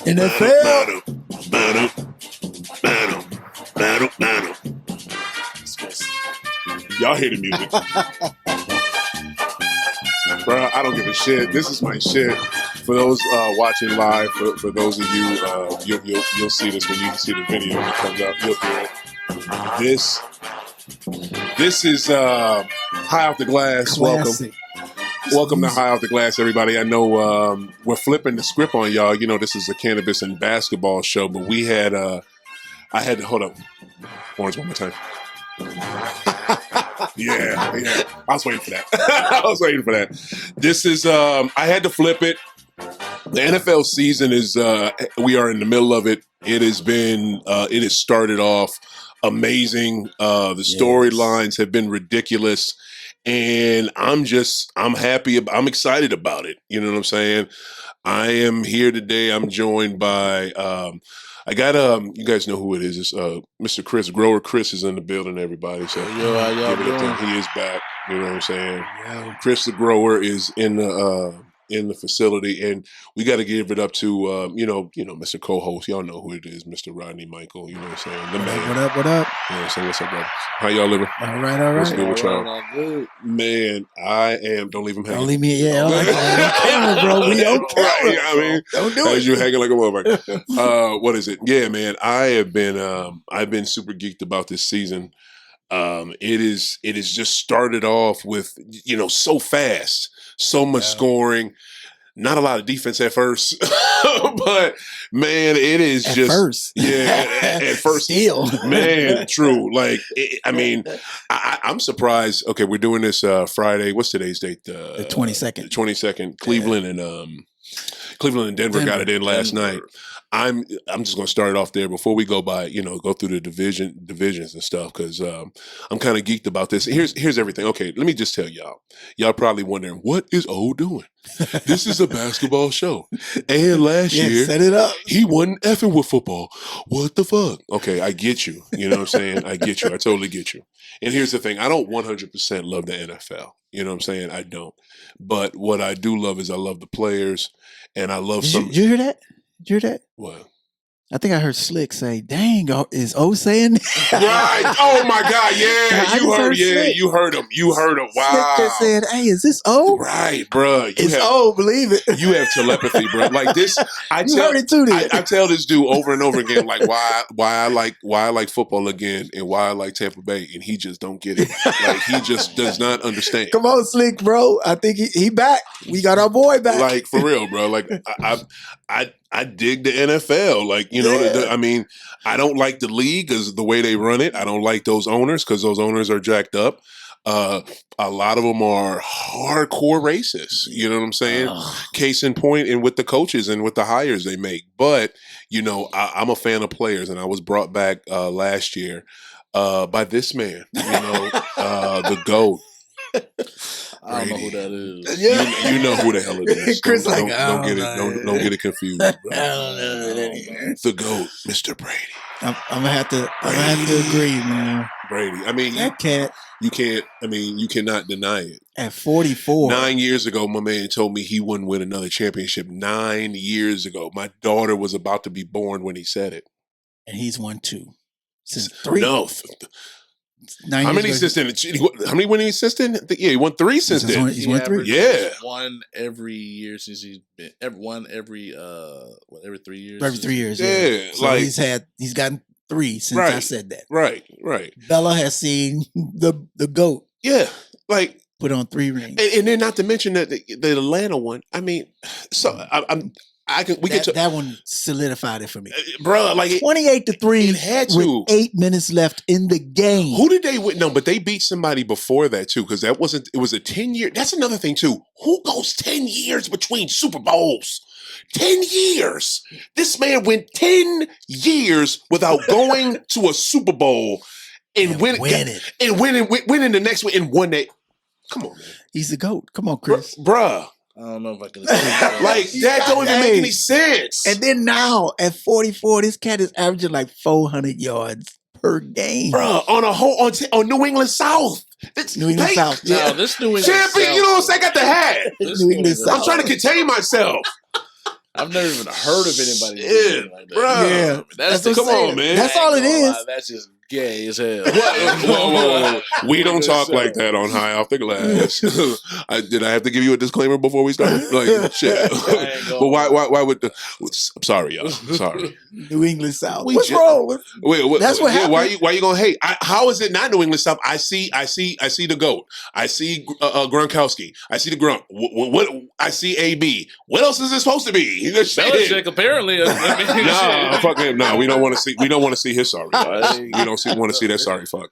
NFL. Y'all hear the music. Bro, I don't give a shit. This is my shit. For those watching live, for those of you, you'll see this when you see the video when it comes out. You'll hear it. This is High Off the Glass. Classic. Welcome to High Off the Glass, everybody. I know we're flipping the script on y'all. You know, this is a cannabis and basketball show, but we had, I had to, hold up. Orange one more time. Yeah. I was waiting for that. This is, I had to flip it. The NFL season is, we are in the middle of it. It has been, it has started off amazing. The storylines have been ridiculous. And I'm happy. I'm excited about it. You know what I'm saying? I am here today. I'm joined by, I got, you guys know who it is. It's Mr. Cris The Grower. Cris is in the building, everybody. So yo, how y'all doing? He is back. You know what I'm saying? Cris The Grower is in the facility, and we got to give it up to you know, Mr. Co-host. Y'all know who it is, Mr. Rodney Michael. You know what I'm saying? The man. What up? Yeah, so what's up, brother? How y'all living? All right. What's good with y'all? All good. Man, I am. Don't leave him hanging. Don't leave me. Yeah, on camera, bro. We on camera. Right, I mean, don't do as it. you hanging like a motherfucker. What is it? Yeah, man. I've been super geeked about this season. It is just started off with, you know, so fast, so much scoring, not a lot of defense at first, but man, it is At just first. at first, Still, man, true. Like, I'm surprised. Okay, we're doing this Friday. What's today's date? The 22nd. 22nd. Cleveland and Denver got it in last night. I'm just gonna start it off there before we go through the divisions and stuff, because I'm kind of geeked about this. Here's everything. Okay, let me just tell y'all. Y'all probably wondering, what is O doing? This is a basketball show, and last year set it up. he wasn't effing with football. What the fuck? Okay, I get you. You know what I'm saying? I get you. I totally get you. And here's the thing: I don't 100% love the NFL. You know what I'm saying? I don't. But what I do love is I love the players, and I love some. Did you hear that? Did you hear that? What? I think I heard Slick say, "Dang, is O saying?" Right. Oh my God. Yeah. You heard. Yeah. Slick. You heard him. Wow. Slick just said, "Hey, is this O?" Right, bro. It's O. Believe it. You have telepathy, bro. Like this. You heard it too. I tell this dude over and over again, like why I like football again, and why I like Tampa Bay, and he just don't get it. Like he just does not understand. Come on, Slick, bro. I think he back. We got our boy back. Like for real, bro. Like I dig the NFL. Like, you know, I mean, I don't like the league because the way they run it. I don't like those owners because those owners are jacked up. A lot of them are hardcore racists. You know what I'm saying? Case in point, and with the coaches and with the hires they make. But, you know, I'm a fan of players, and I was brought back last year by this man, you know, the GOAT. I don't know who that is. Yeah. You know who the hell it is. Chris, don't like, don't get it confused. Bro. I don't know that. The GOAT, Mr. Brady. I'm gonna have to agree, man. Brady. I mean, That cat you can't. I mean, you cannot deny it. at 44. 9 years ago, my man told me he wouldn't win another championship. 9 years ago, my daughter was about to be born when he said it. And he's won 2 since 3. No. 9 How years many ago. since then? How many winning since then? Yeah, he won 3 since then. He's won 3. Yeah. One every year since he's been. Every 3 years. Every 3 years. Yeah, So like- he's gotten 3 since I Right. said that. Right. Bella has seen the GOAT Yeah, like, put on 3 rings. and then not to mention that the Atlanta one. I mean, so we get to that one solidified it for me. bro. Like 28-3 it had with to. 8 minutes left in the game. Who did they win? No, but they beat somebody before that too, because that wasn't. It was a 10-year. That's another thing too. Who goes 10 years between Super Bowls? 10 years. This man went 10 years without going to a Super Bowl and winning the next one and won that. Come on, man. He's the GOAT. Come on, Chris. Bruh. I don't know if I can. Say Like that don't even make any sense. And then now at 44, this cat is averaging like 400 yards per game. Bruh, on New England South. It's New England South. no, Yeah. this New England champion, South, you know what I'm saying? I got the hat. This New England New South. I'm trying to contain myself. I've never even heard of anybody Shit, doing like that. bruh. Yeah. That's That's the, what I'm come on, saying. man. That's I all ain't it gonna is. lie, that's just gay as hell. Whoa. We don't talk like that on High Off the Glass. Did I have to give you a disclaimer before we start? Like, shit. But why would I'm sorry, y'all. I'm sorry. New England South. We What's just- wrong? Wait, That's what happened. Why you gonna hate? How is it not New England South? I see the GOAT. I see Gronkowski. I see the Grunk. What I see AB. What else is it supposed to be? Belichick apparently. No, fuck him. No, we don't want to see. We don't want to see his sorry. Guys. We don't want to see that sorry fuck.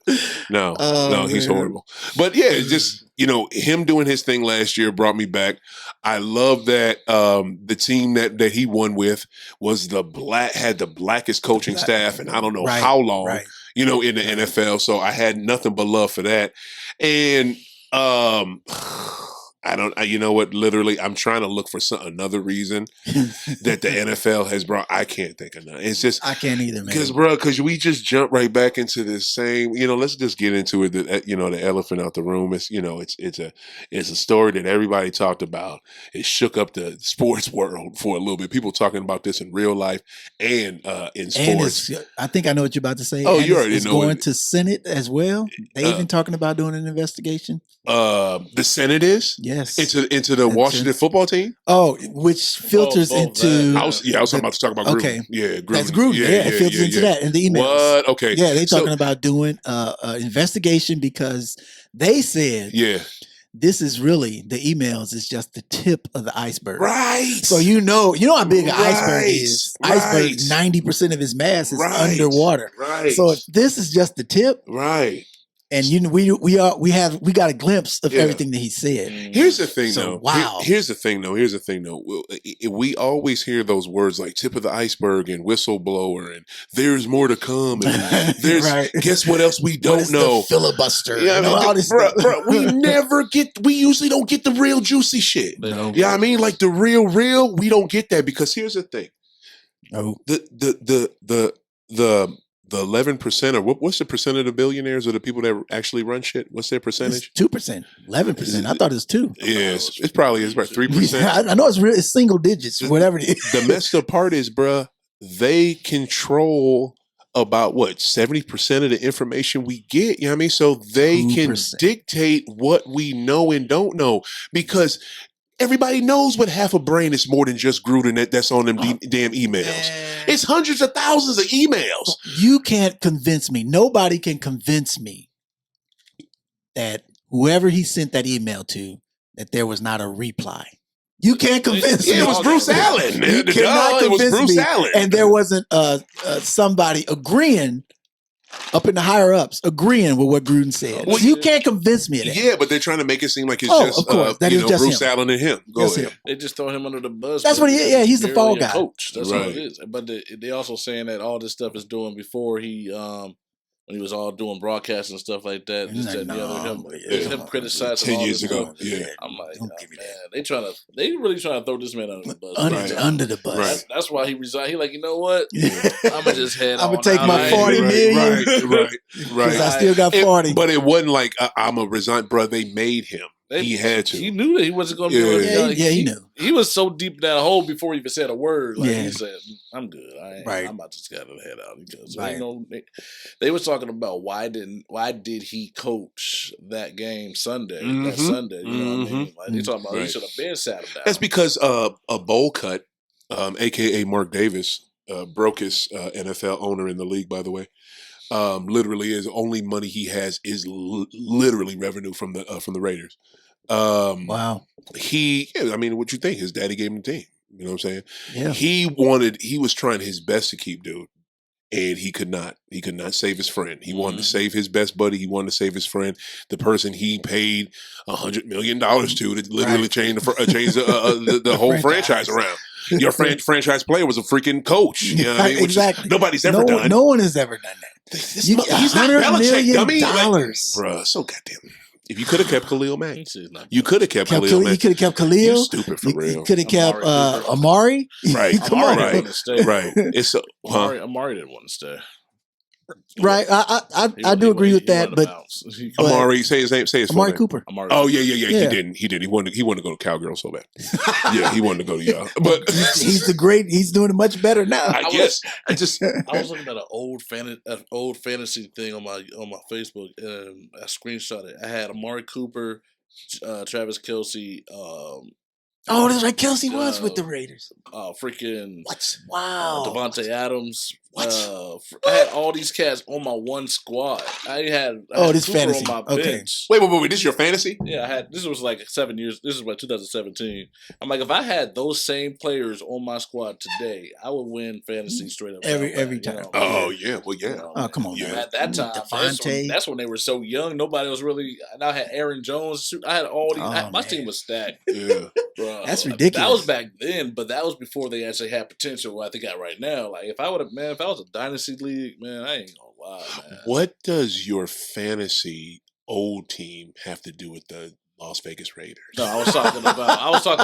No, he's horrible. But yeah, it's just him doing his thing last year brought me back. I love that the team that he won with was had the blackest coaching staff, and I don't know how long. In the NFL. So I had nothing but love for that. And you know what? Literally, I'm trying to look for another reason that the NFL has brought. I can't think of none. It's just I can't either, man. Because we just jump right back into this same. Let's just get into it. The elephant out the room. It's it's a story that everybody talked about. It shook up the sports world for a little bit. People talking about this in real life and in sports. And I think I know what you're about to say. Oh, and you already it's know going it. to Senate as well. They even talking about doing an investigation. The Senate is. Yes. Into the Washington football team? Oh, which filters into... I was about to talk about Gruden. Okay. Yeah, Gruden. That's Gruden. Yeah, it filters into that in the emails. What? Okay. Yeah, they talking about doing an investigation because they said this is really, the emails is just the tip of the iceberg. Right. So you know how big an iceberg is. Iceberg, 90% of his mass is underwater. Right. So if this is just the tip... Right. And we got a glimpse of everything that he said. Here's the thing, though. Wow. Here's the thing, though. We always hear those words like tip of the iceberg and whistleblower and there's more to come and there's guess what else we don't know? The filibuster. Yeah, all this stuff. We usually don't get the real juicy shit. No. Yeah, I mean, like the real, we don't get that because here's the thing. Oh. The 11% or what's the percent of the billionaires or the people that actually run shit? What's their percentage? 2%, 11%. I thought it was 2%. Yes, it's probably about 3%. I know it's single digits, whatever it is. The messed up part is, bruh, they control about 70% of the information we get. You know what I mean? So they 2%. can dictate what we know and don't know because everybody knows what half a brain is more than just Gruden that's on them damn emails. Man. It's hundreds of thousands of emails. You can't convince me. Nobody can convince me that whoever he sent that email to, that there was not a reply. You can't convince me. It was Bruce Allen. You cannot it was convince Bruce me. Allen. And there wasn't somebody agreeing up in the higher ups agreeing with what Gruden said. Well, you can't convince me of that. Yeah, but they're trying to make it seem like it's of course. That is just Bruce him. Allen and him. Go Just ahead. him. They just throw him under the bus. That's what he's the fall guy. Coach. That's Right. all it is. But they also saying that all this stuff is doing before he when he was all doing broadcasts and stuff like that. Just that and the other him criticizing 10 all years this ago. stuff. Yeah. I'm like, Don't give me man, they really trying to throw this man under the bus. Under the bus. Right. That's why he resigned. He like, you know what? I'm gonna just head. I'm on gonna take out. my 40 million. Right. Because I still got 40. But it wasn't like I'm a resign, bro. They made him. He had to. He knew that he wasn't going to be able to. He knew. He was so deep in that hole before he even said a word. Like Yeah. he said, "I'm good. I'm about to scatter the head out." Because Right. they was talking about why did he coach that game Sunday? That Sunday, you know what I mean? Like they talking about he should have been sat down. That's because a bowl cut, aka Mark Davis, broke his NFL owner in the league. By the way. Literally, his only money he has is literally revenue from the Raiders. Wow. I mean, what you think? His daddy gave him the team. You know what I'm saying? Yeah. He was trying his best to keep dude, and he could not. He could not save his friend. He wanted to save his best buddy. He wanted to save his friend, the person he paid $100 million to literally change the whole franchise around. Your franchise player was a freaking coach. You know what I mean? Exactly. Nobody's ever done. No one has ever done that. He's not Belichick, dummy. Bruh, so goddamn. If you could have kept Khalil Mack, you could have kept Khalil Mack. You could have kept Khalil. You're stupid for real. You could have kept Amari. Right. Come on. Amari didn't stay. Right. It's Amari didn't want to stay. Right. I do agree with that, but Amari, say his name. Say his full Amari name. Cooper. Oh yeah. He didn't. He wanted to go to Cowgirl so bad. Yeah, he wanted to go to y'all. But he's he's doing it much better now. I guess. I was looking at an old fantasy thing on my Facebook, and I screenshot it. I had Amari Cooper, Travis Kelce. Oh, that's right. Kelsey was with the Raiders. Freaking what? Wow. Devontae Adams. What? I had all these cats on my one squad. I had this Cooper fantasy. on my bench. Wait. This is your fantasy? Yeah, this was like 7 years. This is like 2017. I'm like, if I had those same players on my squad today, I would win fantasy straight up every time. You know? Oh yeah, well yeah. Oh come on, yeah. At that time, that's when they were so young. Nobody was really. And I had Aaron Jones. I had all these. My team was stacked. Yeah, bro, that's ridiculous. That was back then, but that was before they actually had potential. What I think got right now. Like if I was a dynasty league, man, I ain't gonna lie, man. What does your fantasy old team have to do with the Las Vegas Raiders? No, I was talking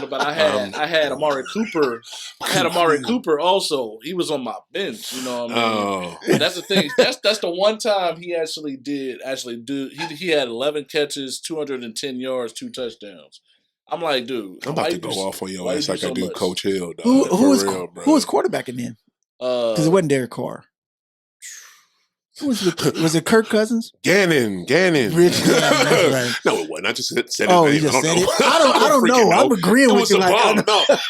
about. I had Amari Cooper. I had Amari Cooper also. He was on my bench. You know what I mean? Oh. But that's the thing. That's the one time he actually do. He had 11 catches, 210 yards, 2 touchdowns. I'm like, dude, I'm about to go off on your ass like I do Coach Hill. Dog. Who was quarterbacking then? Because it wasn't Derek Carr. Was it Kirk Cousins? Gannon. Rich Gannon, that's right. No, it wasn't. I just said it. You just said it? I don't know. I'm agreeing with you. No,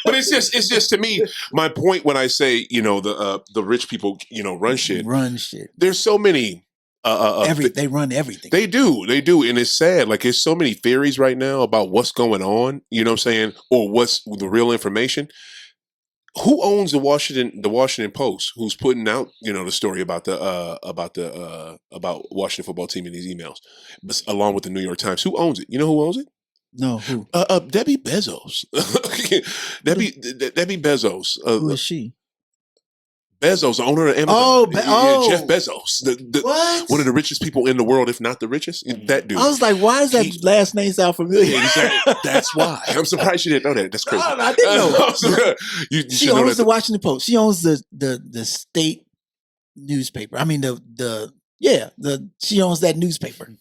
but it's just to me. My point when I say the rich people run shit. There's so many. They run everything. They do, and it's sad. Like there's so many theories right now about what's going on. You know what I'm saying, or what's the real information. Who owns the Washington Post? Who's putting out the story about Washington football team in these emails, along with the New York Times? Who owns it? You know who owns it? No, who? Debbie Bezos. Debbie Bezos. Who is she? Bezos, owner of Amazon. Jeff Bezos, what? One of the richest people in the world, if not the richest. That dude. I was like, why does that last name sound familiar? Exactly. That's why. I'm surprised you didn't know that. That's crazy. No, I didn't know. She owns the Washington Post. She owns the state newspaper. I mean she owns that newspaper.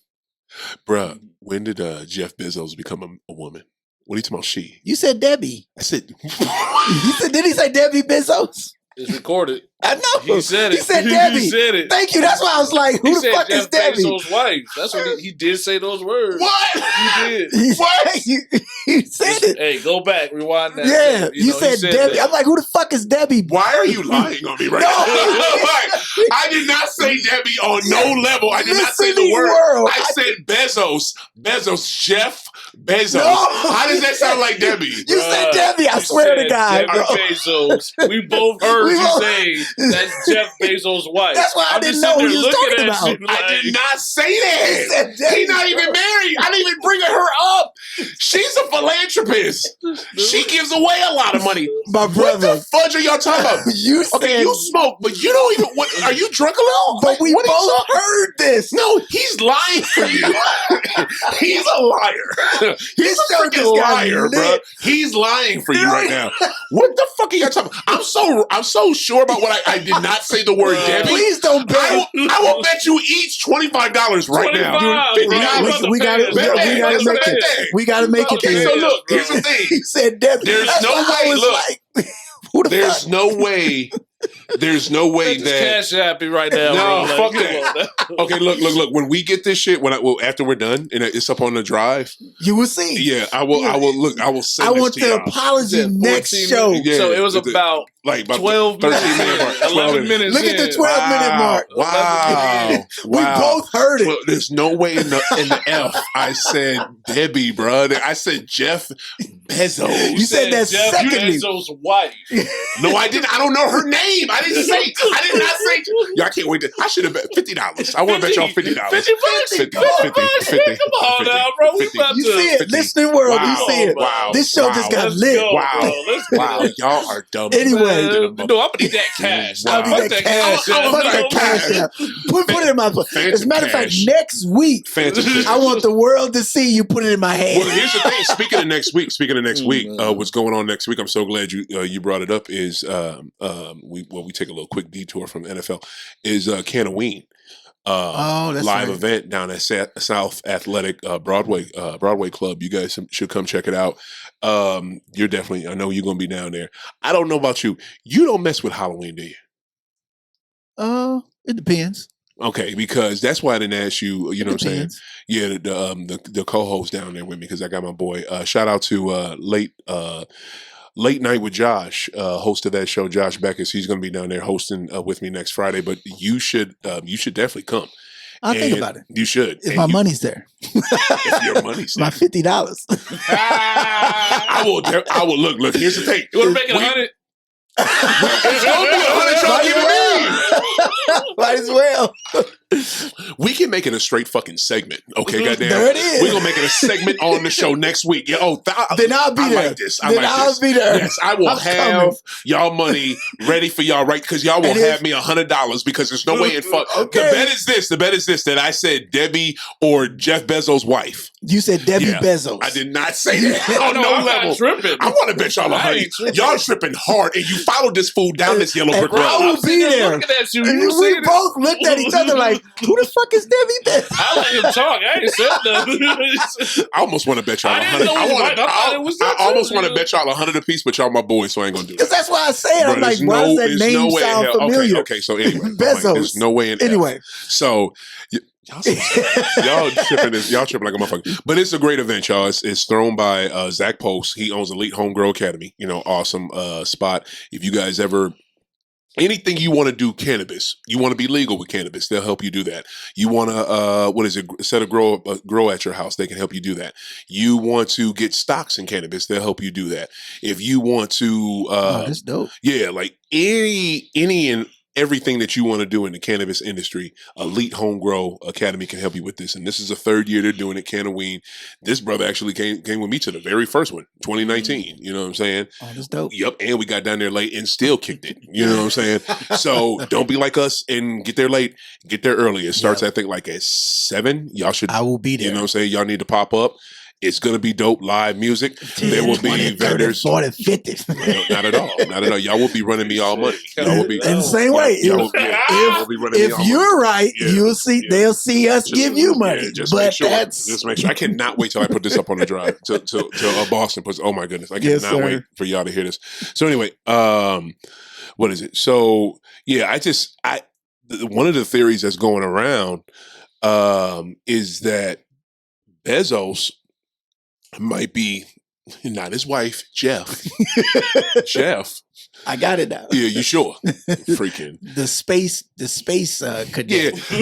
Bruh, when did Jeff Bezos become a woman? What are you talking about? She? You said Debbie. I said. Did he say Debbie Bezos? It's recorded. I know. He said it. He said Debbie. He said it. Thank you. That's why I was like, who the fuck is Debbie? Bezos' wife. That's what he did say those words. What? He did. What? He said it. Hey, go back. Rewind that. Yeah. You said Debbie. That. I'm like, who the fuck is Debbie? Why are you lying on me right now? I did not say Debbie on no level. I did not say the word. I said Bezos. Jeff Bezos. No. How does that sound like Debbie? You said Debbie. I swear to God, bro. Bezos. We both heard you say that's Jeff Bezos' wife. That's why I didn't know who you was talking about. Like, I did not say that. He's not even married. I didn't even bring her up. She's a philanthropist. She gives away a lot of money. My brother. What the fudge are y'all talking about? You smoke, but you don't even. What, are you drunk alone? But we both heard this. No, he's lying for you. He's a liar. He's a freaking liar, bro. He's lying for you right now. What the fuck are y'all talking about? I'm so sure about what I did not say the word Debbie. Please don't bet. I will bet you each $25 right now. We got to make it. We got to make it. Okay, so look, here's the thing. He said Debbie. There's no way. Look, there's no way that cash happy right now. No, fuck that. Okay, look. When we get this shit, after we're done and it's up on the drive, you will see. Yeah, I will. I will look. I will send. I want the apology next show. Yeah, so it was about 12 minutes. 11 minutes. Look at the 12-minute mark. Wow. We both heard it. Well, there's no way in the F I said Debbie, bro. I said Jeff Bezos. You said that Jeff secondly. Bezos' wife. No, I didn't. I don't know her name. I did not say. Y'all can't wait. I should have bet $50. I want to bet y'all $50. 50 bucks. Come on now, bro. We about you see it. Listening world, you see it. Wow. This show just got lit. Wow. Y'all are dumb. Anyway. No, I'm going to need that cash. I'll need that cash. Fuck that cash. Put it in my phone. As a matter of fact, next week, I want the world to see you put it in my hand. Well, here's the thing. Speaking of next week, what's going on next week, I'm so glad you brought it up, is we take a little quick detour from the NFL, is Can of Ween. that's live right. event down at South Athletic Broadway Club. You guys should come check it out. You're definitely, I know you're going to be down there. I don't know about you. You don't mess with Halloween, do you? It depends. Okay, because that's why I didn't ask you. You know what I'm saying? Depends. Yeah, the co-host down there with me because I got my boy. Shout out to Late Night with Josh, host of that show, Josh Beckers. He's going to be down there hosting with me next Friday. But you should definitely come. I'll think about it. You should. If my money's there. If your money's there. My $50. I will look. Here's the thing. You want to make it 100? It's gonna be 100 y'all giving me. Might as well. We can make it a straight fucking segment. Okay, goddamn. There it is. We're gonna make it a segment on the show next week. Yeah, then I'll be there. Like this. I'll be there. Yes, I will have coming. y'all money ready for y'all, right? Because y'all will have me $100 because there's no way in fuck. Okay. The bet is this that I said Debbie or Jeff Bezos' wife. You said Debbie Bezos. I did not say that on no I'm level. not tripping. I want to bet y'all $100. Y'all tripping hard, and you followed this fool down this yellow brick road. I will be there. Looking at you. And You we see both looked at each other like, who the fuck is Debbie Bezos? I let him talk. I ain't said nothing. I almost want to bet y'all I didn't 100. know it was right. I thought it was I that almost too, want to you know? bet y'all 100 apiece, but y'all my boys, so I ain't gonna do Because that. that's why I say it. I'm like, why does that name sound familiar? Okay, so anyway, Bezos. There's no way in Anyway. So y'all tripping like a motherfucker. But it's a great event, y'all. It's thrown by Zach Post. He owns Elite Home Grow Academy. Awesome spot. If you guys ever anything you want to do cannabis, you want to be legal with cannabis, they'll help you do that. You want to, set a grow at your house, they can help you do that. You want to get stocks in cannabis, they'll help you do that. If you want to, that's dope. Yeah, like any and everything that you want to do in the cannabis industry, Elite Home Grow Academy can help you with this. And this is the third year they're doing it, Canoween. This brother actually came with me to the very first one, 2019. You know what I'm saying? Oh, that's dope. Yep, and we got down there late and still kicked it. You know what I'm saying? So don't be like us and get there late. Get there early. It starts, I think, like at 7. Y'all should. I will be there. You know what I'm saying? Y'all need to pop up. It's going to be dope live music. 10, there will 20, be 30, vendors. 40, 50. Not at all. Not at all. Y'all will be running me all money. Y'all will be. In the same way, Y'all will be running me all money. you're right, Yeah. you'll see. Yeah. They'll see us give you money. Yeah, just but make sure. that's Just make sure. I cannot wait till I put this up on the drive to Boston. Oh my goodness, I cannot Yes, sir. wait for y'all to hear this. So anyway, what is it? So yeah, one of the theories that's going around is that Bezos might be not his wife, Jeff. Jeff. I got it now. Yeah, you sure? Freaking. The space cadet. Yeah.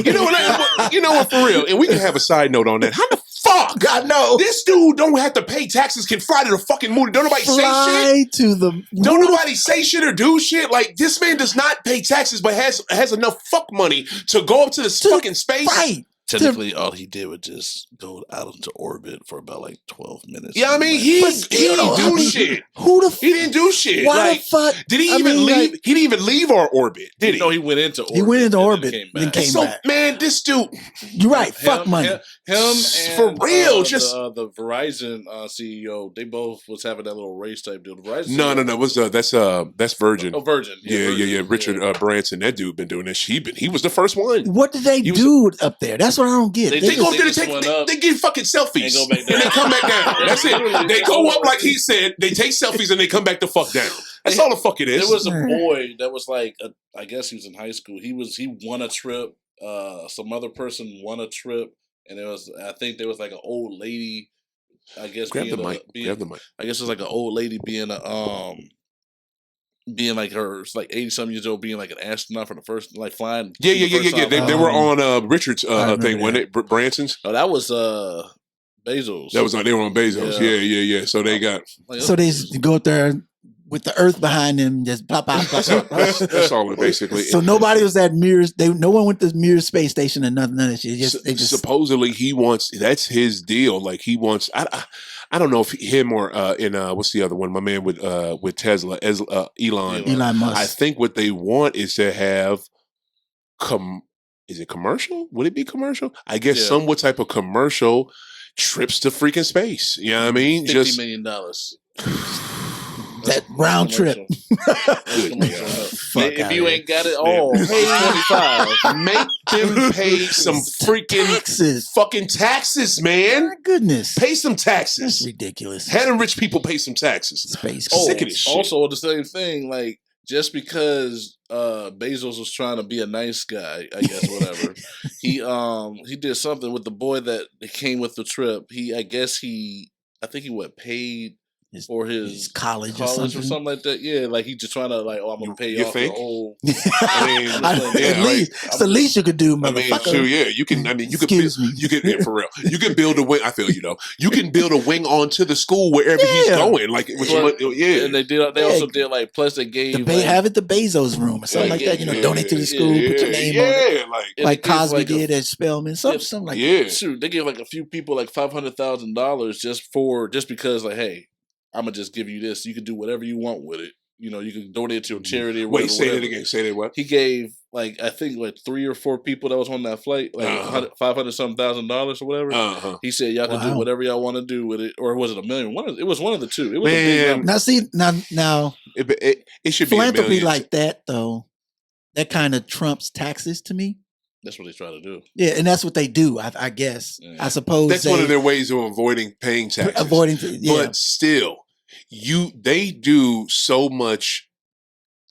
You know what, for real? And we can have a side note on that. How the fuck? I know. This dude don't have to pay taxes, can fly to the fucking moon. Don't nobody say shit? To the Don't nobody say shit or do shit? Like, this man does not pay taxes, but has enough fuck money to go up to this fucking space. Right. Technically, all he did was just go out into orbit for about like 12 minutes. Yeah, I mean, he didn't do shit. He didn't do shit. Why Like, the fuck? did he even leave? He didn't even leave our orbit, did he? No, he went into orbit. He went into and orbit, then then came came back. back. So, man, this dude. You're right. Fuck money. Him and For real, the Verizon CEO, they both was having that little race type deal. Verizon No. It was that's Virgin. Oh, Virgin. Yeah. Richard Branson, that dude been doing this. He was the first one. What did they do up there? That's what I don't get. They They go up there to just went up they get fucking selfies and go back down. and they come back down. That's it. They go up like he said. They take selfies and they come back the fuck down. That's all the fuck it is. There was a boy that was like, I guess he was in high school. He won a trip. Some other person won a trip, and I think there was like an old lady. I guess Grab the mic. I guess it was like an old lady being like her, like 80-something years old, being like an astronaut for the first, like flying. Yeah. They were on Richard's thing, wasn't it? Branson's. Oh, that was Bezos. That was they were on Bezos. Yeah. So they got. So they go up there with the Earth behind them, just blah blah blah. That's all it basically. So nobody was at Mir. No one went to Mir space station and none of that shit. They just supposedly he wants. That's his deal. Like he wants. I don't know if him or what's the other one? My man with Tesla, Elon Musk. I think what they want is to have is it commercial? Would it be commercial? I guess some type of commercial trips to freaking space. You know what I mean? $50 million. That round trip. If you ain't got it all, pay 25. Make them pay some freaking fucking taxes, man. My goodness. Pay some taxes. That's ridiculous. Have them rich people pay some taxes. Space. Sick of this shit. Also, the same thing, like, just because Bezos was trying to be a nice guy, I guess, whatever. He did something with the boy that came with the trip. I think he paid for his college or something like that. Yeah, like he just trying to I'm gonna pay off the whole. It's the least you could do, motherfucker. Sure, yeah, you can. I mean, you can for real. You can build a wing. I feel you though. You can build a wing onto the school wherever he's going. Like, and they also did like plus they gave have it the Bezos room or something like that. Donate to the school, put your name on it, like Cosby did at Spelman, something like that. Shoot, they gave like a few people like $500,000 just because like, hey, I'm gonna just give you this. You can do whatever you want with it. You can donate it to a charity or whatever. Wait, say that again. Say that what? He gave I think 3 or 4 people that was on that flight $500,000 or whatever. He said y'all can do whatever y'all want to do with it, or was it $1 million? It was one of the two. It was a big number. Now it should be philanthropy like that though. That kind of trumps taxes to me. That's what they try to do. Yeah, and that's what they do. I guess. Yeah. I suppose that's one of their ways of avoiding paying taxes. But still, they do so much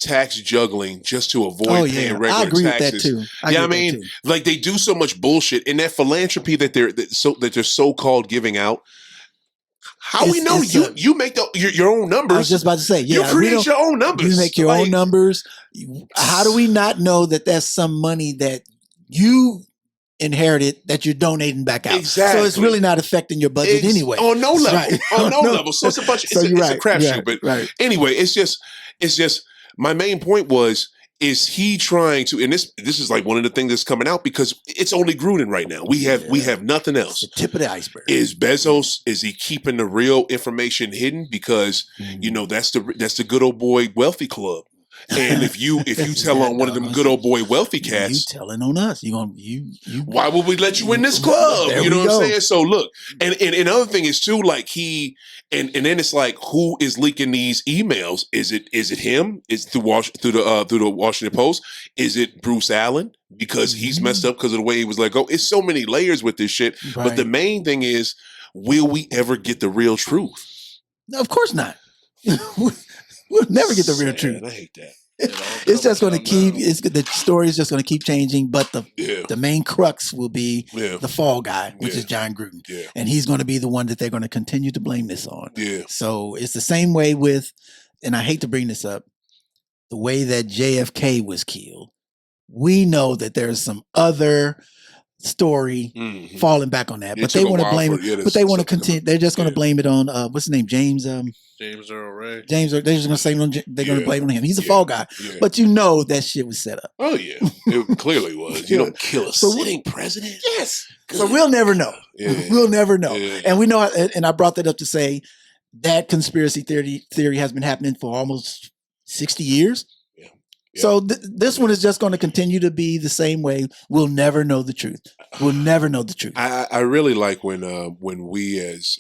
tax juggling just to avoid paying regular taxes. I agree with that too. I mean, like they do so much bullshit, and that philanthropy that they're so-called giving out. How we know you make your own numbers? I was just about to say, you create your own numbers. You make your own numbers. How do we not know that that's some money that you inherited that you're donating back out? Exactly. So it's really not affecting your budget anyway. On no level. Right. On no level. So it's a bunch. It's a crapshoot. But anyway, it's just. My main point is he trying to? And this is like one of the things that's coming out because it's only Gruden right now. We have nothing else. It's the tip of the iceberg. Is Bezos? Is he keeping the real information hidden because that's the good old boy wealthy club? And if you tell on one of them good old boy wealthy cats, you telling on us. You why would we let you in this club? You know what I'm saying? So look, and another thing is too, like and then it's like, who is leaking these emails? Is it him? Is through the Washington Post? Is it Bruce Allen because he's messed up because of the way he was let go? It's so many layers with this shit. Right. But the main thing is, will we ever get the real truth? No, of course not. We'll never get the real truth. I hate that. It's just going to keep. The story is just going to keep changing. But the main crux will be the fall guy, which is John Gruden, and he's going to be the one that they're going to continue to blame this on. Yeah. So it's the same way with, and I hate to bring this up, the way that JFK was killed. We know that there's some other story falling back on that, but they want to blame it. But they want to continue. They're just going to blame it on what's his name, James Earl Ray. They're just going to say they're going to blame it on him. He's a fall guy, but that shit was set up. Oh yeah, it clearly was. You don't kill a sitting president. Yes, so we'll never know. We'll never know, and we know. And I brought that up to say that conspiracy theory has been happening for almost 60 years. So this one is just going to continue to be the same way. We'll never know the truth. We'll never know the truth. I really like when we as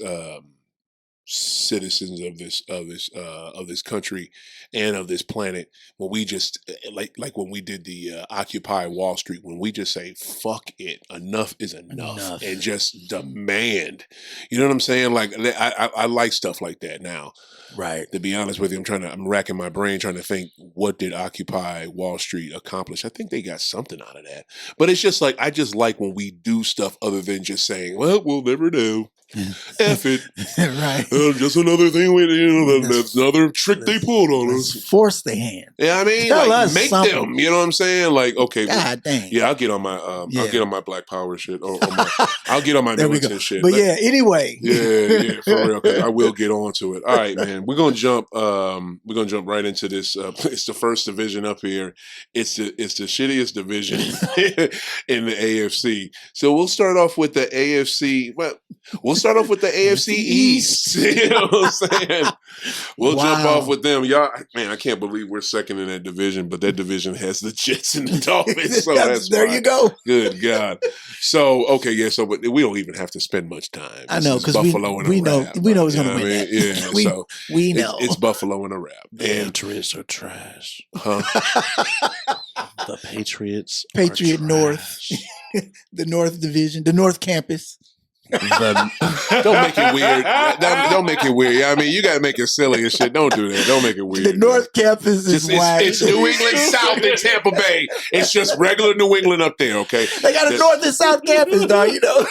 citizens of this country and of this planet, when we just like when we did the Occupy Wall Street, when we just say fuck it, enough is enough. And just demand. You know what I'm saying? Like I like stuff like that now. Right. To be honest with you, I'm racking my brain trying to think, what did Occupy Wall Street accomplish? I think they got something out of that. But it's just like, I just like when we do stuff other than just saying, well, we'll never know. F it. Right. Just another thing that's another trick they pulled on us. Force the hand. Yeah, I mean, make something. Them. You know what I'm saying? Like, okay. God dang. Yeah, I'll get on my I'll get on my Black Power shit. I'll get on my militant shit. But anyway. Yeah, for real. I will get on to it. All right, man. We're gonna jump right into this. It's the first division up here. It's the shittiest division in the AFC. So we'll start off with the AFC. Well, we'll start off with the AFC East. You know what I'm saying? We'll jump off with them. Y'all, man, I can't believe we're second in that division, but that division has the Jets and the Dolphins. So that's there fine. you go. Good God. So, okay, yeah, so but we don't even have to spend much time. I know, because Buffalo we know who's going to win that. Yeah, we know. It's Buffalo in a wrap. The Patriots are trash. Huh? The Patriots Patriot are North. The North Division, the North Campus. Don't make it weird. Don't make it weird. I mean, you gotta make it silly and shit. Don't do that. Don't make it weird. The North Campus is whack. It's New England South and Tampa Bay. It's just regular New England up there, okay? They got a North and South Campus, dog, you know.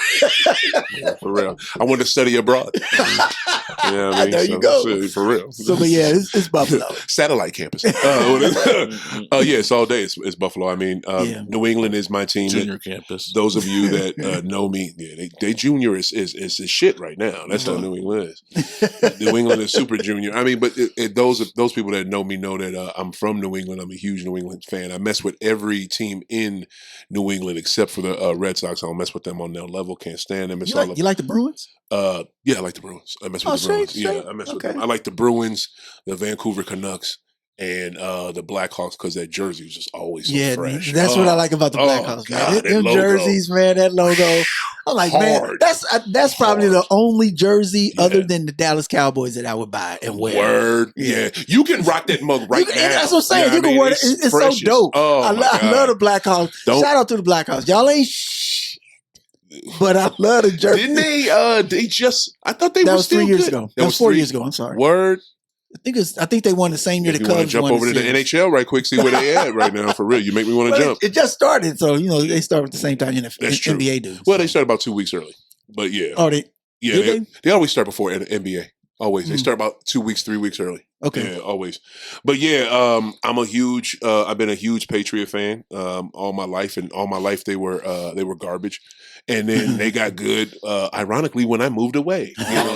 Yeah, for real. I want to study abroad. Yeah, I mean, there you go. For real. So, but yeah, it's Buffalo. Satellite campus. Yes, all day it's Buffalo. I mean, New England is my team. Junior campus. Those of you that know me, they junior is shit right now. That's how New England is. New England is super junior. I mean, but those people that know me know that I'm from New England. I'm a huge New England fan. I mess with every team in New England except for the Red Sox. I don't mess with them on their level. Can't stand them. You like the Bruins? Yeah, I like the Bruins. I mess with the Bruins. Straight? Yeah, I mess with them. I like the Bruins, the Vancouver Canucks, and the Blackhawks because that jersey was just always so fresh. That's what I like about the Blackhawks, man. Them jerseys, man, that logo. I'm like, man, that's probably the only jersey other than the Dallas Cowboys that I would buy and wear. Word, yeah. You can rock that mug now. That's what I'm saying. You can wear it. It's so dope. Oh, I love the Blackhawks. Shout out to the Blackhawks. Y'all ain't but I love the jersey. Didn't they just? I thought they that were was still 3 years good. ago. That was 4 years ago. I'm sorry. Word. I think they won the same year the Cubs jump won over to the NHL right quick, see where they at right now. For real, you make me want to jump. It just started, so they start at the same time NBA do. Well, they start about 2 weeks early, but yeah. Oh, they always start before NBA. Always, they start about 2 weeks, 3 weeks early. Okay, yeah, always. But yeah, I'm a huge. I've been a huge Patriot fan all my life, and all my life they were garbage. And then they got good. Ironically, when I moved away, you know,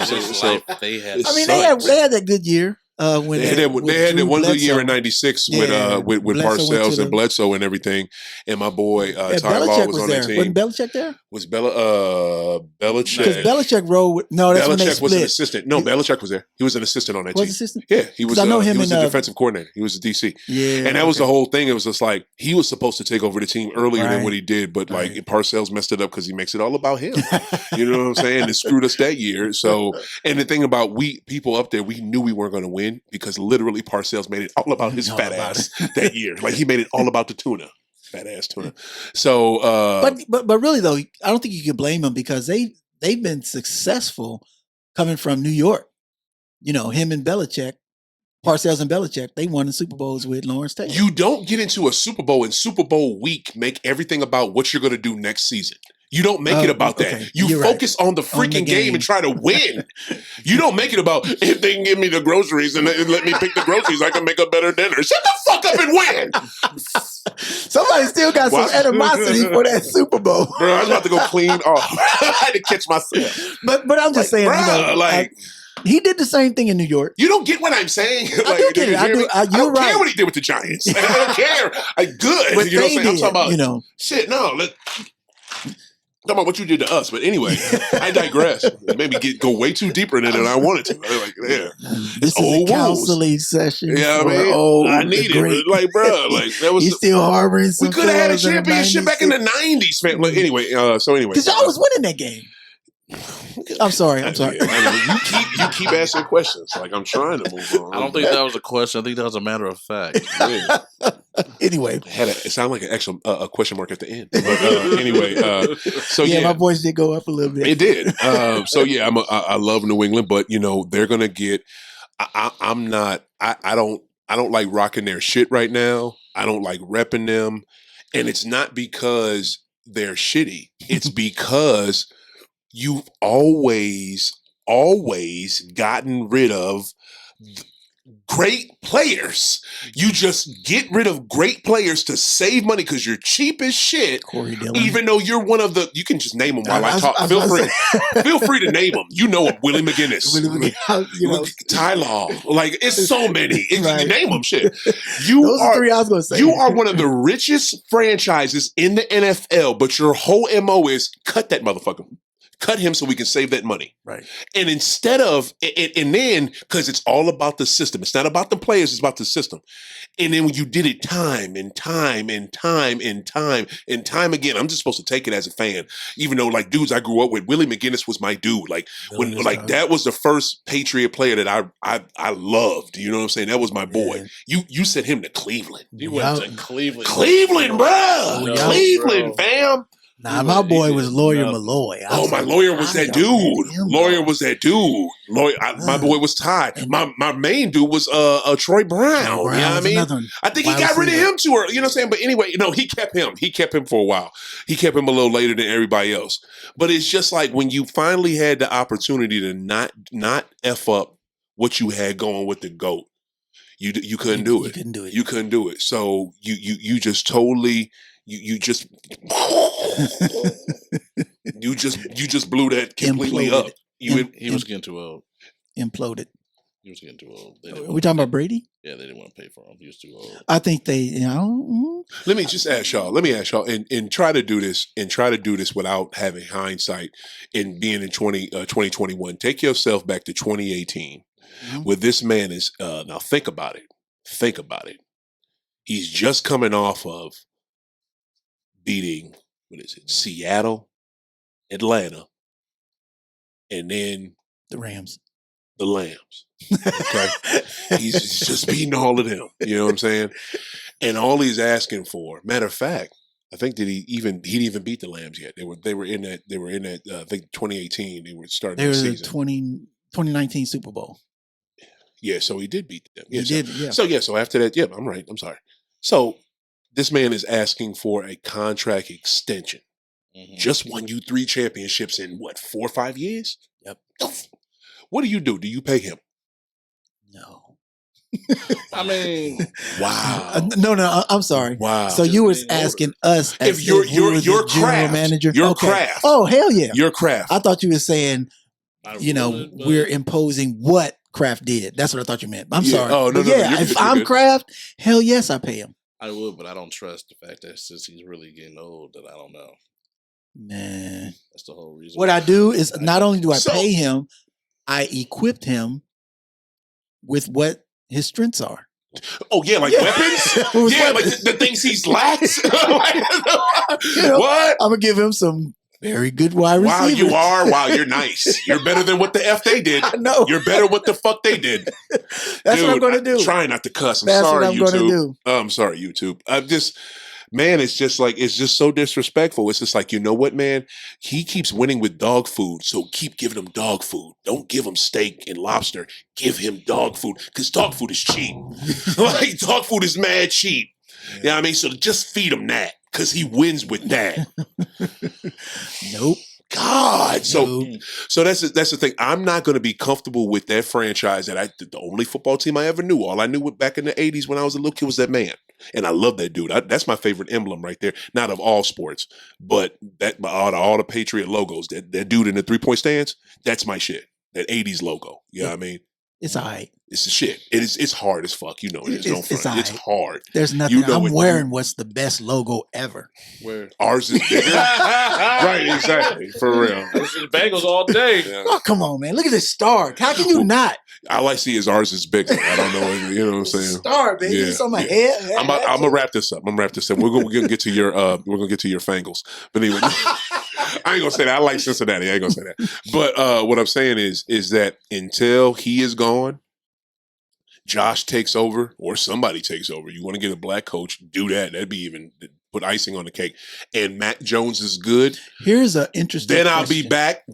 they had. I mean, they had that good year. When they had that one good year in '96 with Parcells and Bledsoe and everything, and my boy Ty Law was on that team. Wasn't Belichick there? Was Belichick? Because Belichick rode with that's when they split. Was an assistant. No, Belichick was there. He was an assistant on that team. Was assistant? Yeah, he was. I know him. He was the defensive coordinator. He was a DC. Yeah, and that was the whole thing. It was just like he was supposed to take over the team earlier than what he did, but like Parcells messed it up because he makes it all about him. You know what I'm saying? And screwed us that year. So, and the thing about people up there, we knew we weren't going to win because literally Parcells made it all about his fat ass that year. Like he made it all about the tuna. Fat ass tuna. So but really though, I don't think you can blame them because they've been successful coming from New York. You know, him and Belichick, Parcells and Belichick, they won the Super Bowls with Lawrence Taylor. You don't get into a Super Bowl and Super Bowl week make everything about what you're going to do next season. You don't make it about that. You focus on the freaking game and try to win. You don't make it about if they can give me the groceries and let me pick the groceries, I can make a better dinner. Shut the fuck up and win. Somebody still got some animosity for that Super Bowl. Bro, I was about to go clean off. I had to catch myself. But I'm just saying, he did the same thing in New York. You don't get what I'm saying. I do get it. I don't care what he did with the Giants. I don't care. Good. But you know what I'm saying? I'm talking about, shit, no. Talking about what you did to us, but anyway, I digress. It made me go way too deeper than I wanted to. Like, this is a counseling session. Yeah, I need it. Like, bro, like that was. He's still harboring. We could have had a championship back in the '90s, man. Like, anyway, because y'all was winning that game. I'm sorry. I mean, you keep asking questions. Like I'm trying to move on. I don't think that was a question. I think that was a matter of fact. Yeah. Anyway, it sounded like an actual a question mark at the end. But anyway, so my voice did go up a little bit. It did. So yeah, I love New England, but they're gonna get. I don't like rocking their shit right now. I don't like repping them, and it's not because they're shitty. It's because you've always gotten rid of great players. You just get rid of great players to save money because you're cheap as shit. Corey Dillon. Even though you're one of the, you can just name them while I talk. Feel free to name them. You know them. Willie McGinnis, Ty Law. Like it's so many. Name them. Shit. Those are three I was going to say. You are one of the richest franchises in the NFL, but your whole MO is cut that motherfucker. Cut him so we can save that money. Right. And instead of, and then, because it's all about the system. It's not about the players, it's about the system. And then when you did it time and time and time and time and time again, I'm just supposed to take it as a fan. Even though, like, dudes I grew up with, Willie McGinnis was my dude. Like, that was the first Patriot player that I loved. You know what I'm saying? That was my boy. Yeah. You sent him to Cleveland. You went to Cleveland. Cleveland, bro. No, Cleveland, fam. Nah, my boy was Lawyer Malloy. My lawyer was that dude. Lawyer was that dude. My boy was Ty. My main dude was Troy Brown. You know what I mean? I think he got rid of him too early. You know what I'm saying? But anyway, he kept him. He kept him for a while. He kept him a little later than everybody else. But it's just like when you finally had the opportunity to not F up what you had going with the GOAT, you couldn't do it. You couldn't do it. So you just totally. You just blew that completely up. He was getting too old. Imploded. He was getting too old. Are we talking about Brady? Yeah, they didn't want to pay for him. He was too old. I think they, Let me ask y'all, and try to do this without having hindsight and being in 2021. Take yourself back to 2018, where this man is. Now think about it. He's just coming off of beating, Seattle, Atlanta, and then the Rams. The Lambs. Okay. He's just beating all of them. You know what I'm saying? And all he's asking for, matter of fact, I think that he didn't even beat the Lambs yet. They were in that I think 2018, they were starting the season. 2019 Super Bowl. Yeah, so he did beat them. Yeah, he did, yeah. So after that, I'm right. I'm sorry. So this man is asking for a contract extension. Mm-hmm. Just won you 3 championships in 4 or 5 years? Yep. What do? Do you pay him? No. I mean, wow. No, I'm sorry. Wow. So you were asking us if your general craft, manager? Your craft. Oh, hell yeah. Your craft. I thought you were saying, we're imposing what Kraft did. That's what I thought you meant. I'm sorry. Oh, no, if I'm Kraft, hell yes, I pay him. I would, but I don't trust the fact that since he's really getting old that I don't know. Man. That's the whole reason. What I do is not only do I pay him, I equipped him with what his strengths are. Oh, yeah, like weapons? Yeah, like the things he's lacked? What? I'm going to give him some very good wide receivers. Wow, you are. Wow, you're nice. You're better than what the F they did. I know. You're better what the fuck they did. That's what I'm going to do. Trying not to cuss. That's sorry, what I'm YouTube. Going to do. I'm sorry, YouTube. It's just so disrespectful. It's just like, you know what, man? He keeps winning with dog food, so keep giving him dog food. Don't give him steak and lobster. Give him dog food, because dog food is cheap. Like, dog food is mad cheap. Yeah. You know what I mean? So just feed him that, because he wins with that. Nope. God. So that's the thing. I'm not going to be comfortable with that franchise that the only football team I ever knew. All I knew back in the 80s when I was a little kid was that man. And I love that dude. That's my favorite emblem right there. Not of all sports, but that all the Patriot logos, that dude in the 3-point stance, that's my shit. That 80s logo. You know what I mean? It's all right. It's the shit. It's hard as fuck. You know it is. It's hard. There's nothing. I'm wearing what's the best logo ever. Where ours is bigger. Right, exactly. For real. The Bengals all day. Yeah. Oh, come on, man. Look at this star. How can you not? All I see is ours is bigger. I don't know. You know what I'm saying? Star, baby. It's on my head. I'm gonna wrap this up. We're gonna get to your Fangles. But anyway, I ain't gonna say that. I like Cincinnati. I ain't gonna say that. But what I'm saying is that until he is gone, Josh takes over or somebody takes over. You want to get a black coach, do that. That'd be even put icing on the cake. And Mac Jones is good. Here's an interesting Then I'll be back,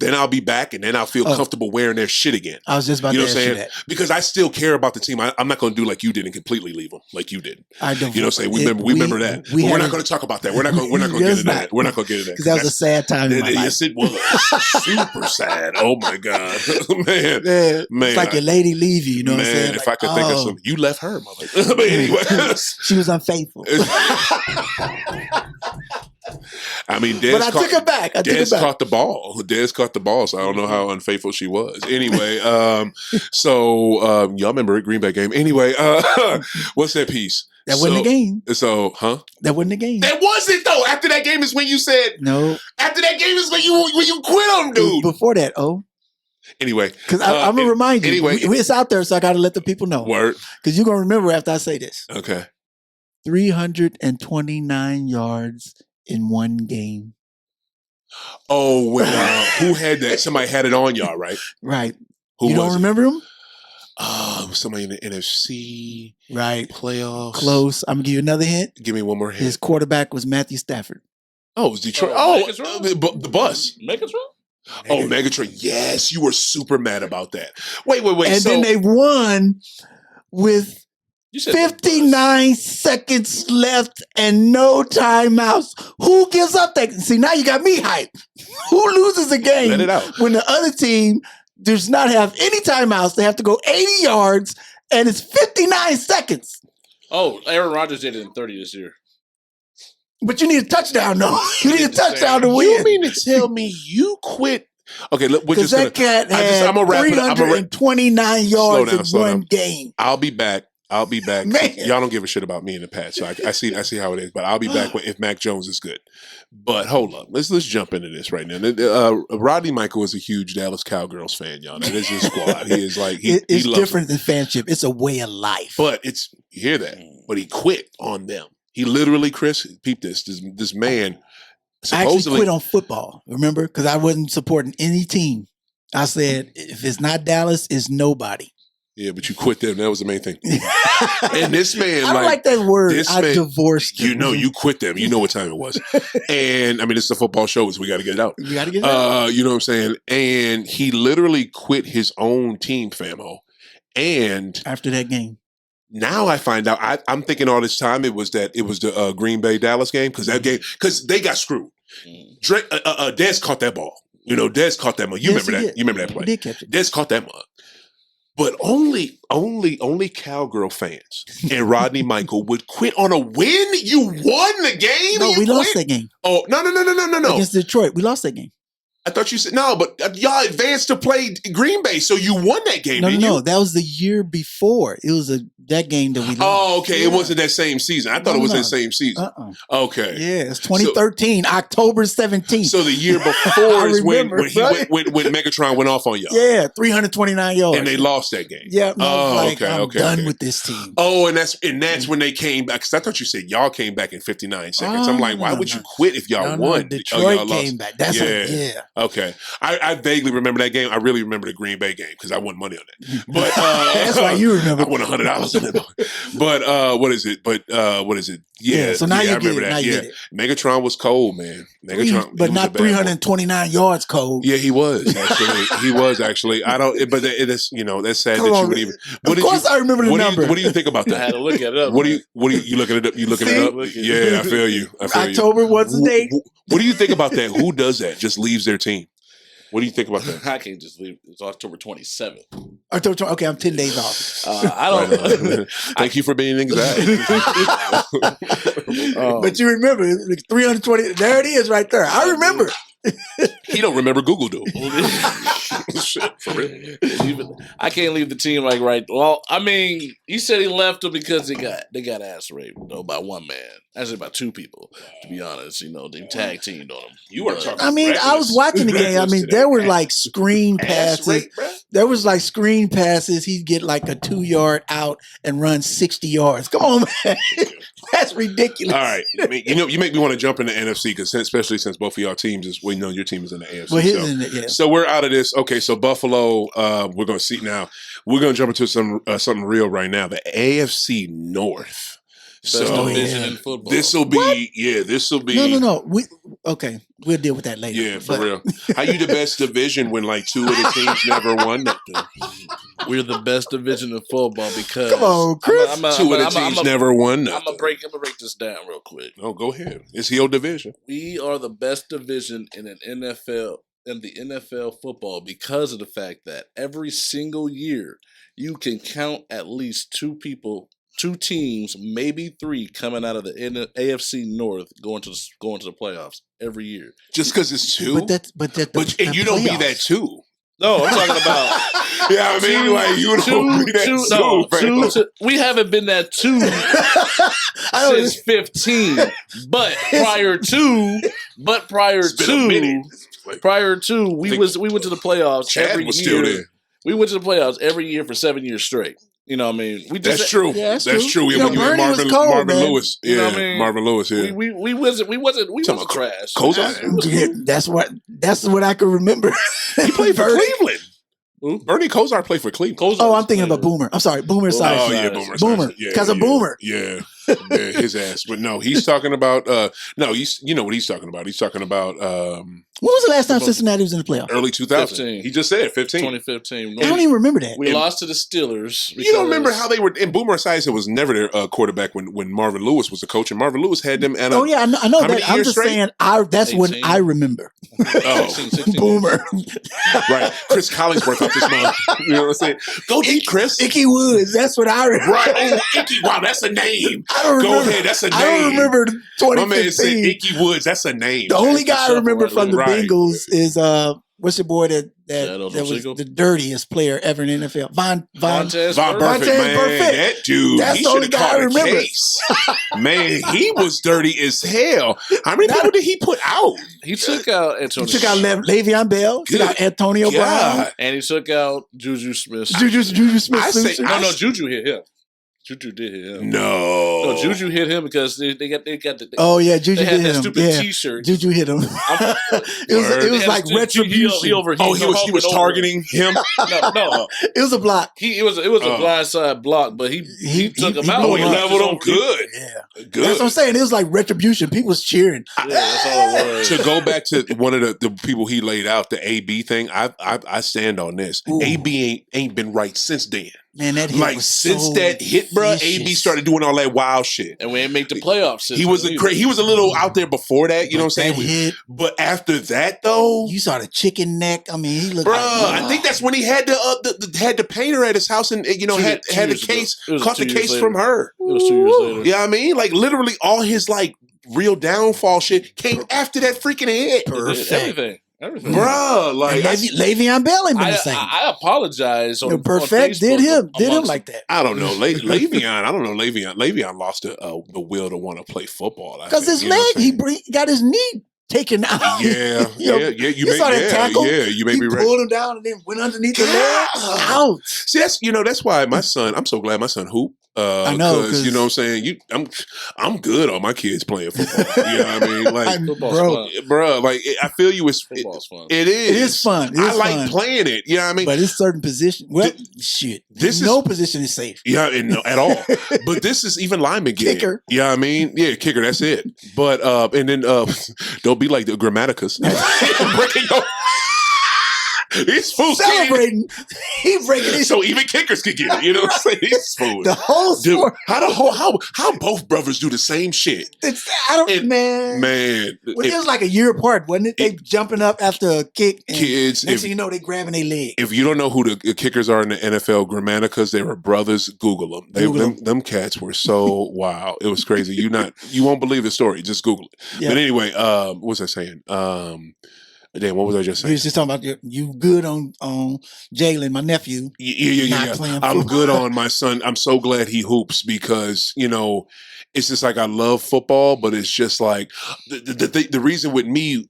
and then I'll feel comfortable wearing their shit again. I was just about to ask you that. Because I still care about the team. I'm not going to do like you did and completely leave them like you did. I don't. You know what I'm saying? We remember that. But we're not going to talk about that. We're not going to get into that. We're not going to get into that. Because that was a sad time in my life. Yes, it was. Super sad. Oh, my God. Man. It's like your lady leave you, you know what I'm saying? If I could think of some. You left her, mother. But anyway. She was unfaithful. I mean, but I took it back. Des caught the ball. Des caught the ball, so I don't know how unfaithful she was. Anyway, y'all remember it, Green Bay game. Anyway, what's that piece? That wasn't the game. So, That wasn't the game. That wasn't though. After that game is when you said no. After that game is when you quit on dude. Before that, Anyway, because I'm gonna remind you. Anyway, it's out there, so I got to let the people know. Word. Because you're gonna remember after I say this. Okay. 329 yards in one game. Oh, well, who had that? Somebody had it on y'all, right? Right. Who you don't remember him? Somebody in the NFC playoffs. Close. I'm gonna give you another hint. Give me one more hint. His quarterback was Matthew Stafford. Oh, it was Detroit. The bus. Megatron? Oh, Megatron. Yes, you were super mad about that. Wait. And then they won with 59 seconds left and no timeouts. Who gives up that? See, now you got me hyped. Who loses a game Let it out. when the other team does not have any timeouts? They have to go 80 yards and it's 59 seconds. Oh, Aaron Rodgers did it in 30 this year. But you need a touchdown, though. You need a touchdown to win. You mean to tell me you quit? Okay, we're just that cat had 329 yards in one game. I'll be back. Man. Y'all don't give a shit about me in the past, so I see how it is. But I'll be back if Mac Jones is good. But hold up, let's jump into this right now. Rodney Michael is a huge Dallas Cowgirls fan, y'all. That is his squad. He is like it's loves different them. than fanship. It's a way of life. But you hear that? But he quit on them. He literally, Chris, peep this man. I actually quit on football. Remember, because I wasn't supporting any team. I said, if it's not Dallas, it's nobody. Yeah, but you quit them. That was the main thing. And this man, I like that word. I divorced them. You know, you quit them. You know what time it was. And I mean, it's a football show, so we got to get it out. You got to get it out. You know what I'm saying? And he literally quit his own team, famo. And after that game. Now I find out. I'm thinking all this time it was the Green Bay Dallas game because they got screwed. Des caught that ball. You know, Des caught that mug. You remember that? You remember that play? He did catch it. Des caught that mug. But only Cowgirl fans and Rodney Michael would quit on a win. You won the game. No, we lost that game. Oh no! Against Detroit, we lost that game. I thought you said no, but y'all advanced to play Green Bay, so you won that game. No, that was the year before. It was that game that we lost. Oh, okay. Yeah. It wasn't that same season. I thought it was that same season. Okay. Yeah, it's 2013, October 17th. So the year before is when Megatron went off on y'all. Yeah, 329 yards. And they lost that game. Yeah. I'm done with this team. Oh, and that's when they came back. Because I thought you said y'all came back in 59 seconds. I'm like, why would you quit if y'all won? Detroit y'all came back. That's Okay. I vaguely remember that game. I really remember the Green Bay game because I won money on that. But that's why you remember. I won $100 on it. But what is it? Yeah. So now you get it. Now you get it. Megatron was cold, man. Megatron, but not 329 yards cold. Yeah, he was actually. I don't. But it's that's sad that you would even. Of course, I remember the number. What do you think about that? I had to look it up. What do you looking it up? You looking it up? Yeah, I feel you. October was the date. What do you think about that? Who does that? Just leaves their team. What do you think about that? I can't just leave. It's October 27th. Okay, I'm 10 days off. I don't. Thank you for being exact. But you remember 320. There it is, right there. I remember. He don't remember Google do. Shit, for real. I can't leave the team right. Well, I mean, he said he left them because they got ass raped by one man. Actually, by two people. To be honest, they tag teamed on him. You were talking. I mean, I was watching the game. I mean, there were like screen passes. There was like screen passes. He'd get like a 2-yard out and run 60 yards. Come on, man. That's ridiculous. All right, you make me want to jump into NFC because especially since both of y'all teams your team is in the AFC. Well, so we're out of this. Okay, so Buffalo, we're going to see now. We're going to jump into something real right now. The AFC North. So this will be No. We'll deal with that later. Yeah, for real. How you the best division when like two of the teams never won nothing? We're the best division in football because come on, Chris. Two of the teams never won nothing. I'm gonna break this down real quick. Oh, go ahead. It's your division. We are the best division in the NFL football because of the fact that every single year you can count at least two people 2 teams, maybe 3, coming out of the AFC North going to the playoffs every year. Just because it's 2, and you don't be that 2. No, I'm talking about. Yeah, I mean, like you don't be that 2. We haven't been that 2 since 15. But prior to, we went to the playoffs Chad every was year. Still there. We went to the playoffs every year for 7 years straight. You know what I mean? That's true. Yeah, that's true. You know, when you had Bernie was cold, Marvin man. Lewis. Yeah, you know what I mean? Marvin Lewis. Yeah. We wasn't trash. Kozar. That's what I can remember. He played for Cleveland. Who? Bernie Kosar played for Cleveland. Oh, I'm thinking about Boomer. I'm sorry, Boomer Esiason. Oh yeah, Boomer. Boomer, because of Boomer. Yeah. His ass. But no, he's talking about. You know what he's talking about. He's talking about. When was the last time Cincinnati was in the playoffs? Early 2000. 15. He just said 15. 2015. I don't even remember that. We lost to the Steelers. You don't remember how they were? And Boomer Esiason was never their quarterback when Marvin Lewis was the coach, and Marvin Lewis had them. Oh yeah, I know that. I'm just saying. That's 18. When I remember. Oh, 16 Boomer. Right, Chris Collinsworth up this month. You know what I'm saying? Go deep, Chris. Icky Woods. That's what I remember. Right. Oh, Icky. Wow, that's a name. I don't remember. Go ahead. That's a name. I don't remember 2015. My man said Icky Woods. That's a name. The only guy I remember from the Bengals is what's your boy that was the dirtiest player ever in the NFL? Von Burfict, man. That dude. That's the only guy I remember. Man, he was dirty as hell. How many people did he put out? He took out Antonio. He took out Le'Veon Bell. Took out Antonio Brown. And he took out Juju Smith. Juju Smith. No, Juju hit him. Juju did hit him. No, Juju hit him because they got the. Oh yeah, Juju hit him. That stupid T-shirt. Juju hit him. it was like retribution. He was targeting him. No, it was a block. It was a blindside block, but he took him out. Oh, he leveled him good. Yeah, good. That's what I'm saying. It was like retribution. People was cheering. Yeah, that's all it was. To go back to one of the people he laid out, the AB thing. I stand on this. Ooh. AB ain't been right since then. Man, that hit was since so that hit, bro, AB started doing all that wild shit, and we didn't make the playoffs. He was a little out there before that, you know what I'm saying? But after that, though, you saw the chicken neck. I mean, he looked. Bro, like, I think that's when he had the painter at his house, and had the case, caught the case from her. It was 2 years later. Yeah, I mean, like literally all his like real downfall shit came after that freaking hit. Everything. Bro, like Le'Veon Bell ain't been the same. I apologize. Perfect did him like that. I don't know, Le'Veon. I don't know, Le'Veon lost the will to want to play football because his leg, he got his knee taken out. Yeah, you saw that tackle. Yeah, you may be right. He pulled him down and then went underneath the leg. Ouch. See, that's why my son. I'm so glad my son hoop. I know, because you know what I'm saying. I'm good on my kids playing football. You know what I mean? Like, bro, like I feel you. Football's fun. It is. It is fun. I like playing it. You know what I mean? But it's certain position. Well, shit. No position is safe. Yeah, no, at all. But this is even lineman game. Kicker. Yeah, I mean, yeah, kicker. That's it. But and then don't be like the Grammaticus. He's food celebrating. He's breaking it. So even kickers could get it. You know what I'm saying? He's food. The whole sport. How both brothers do the same shit? Man. It was like a year apart, wasn't it? They jumping up after a kick. And kids. Next thing you know, they grabbing their leg. If you don't know who the kickers are in the NFL, Grammaticus, they were brothers. Google them. Them cats were so wow. It was crazy. You won't believe the story. Just Google it. Yeah. But anyway, what was I saying? Then what was I just saying? You was just talking about you good on Jalen, my nephew. Yeah. I'm good on my son. I'm so glad he hoops because it's just like I love football, but it's just like the reason with me,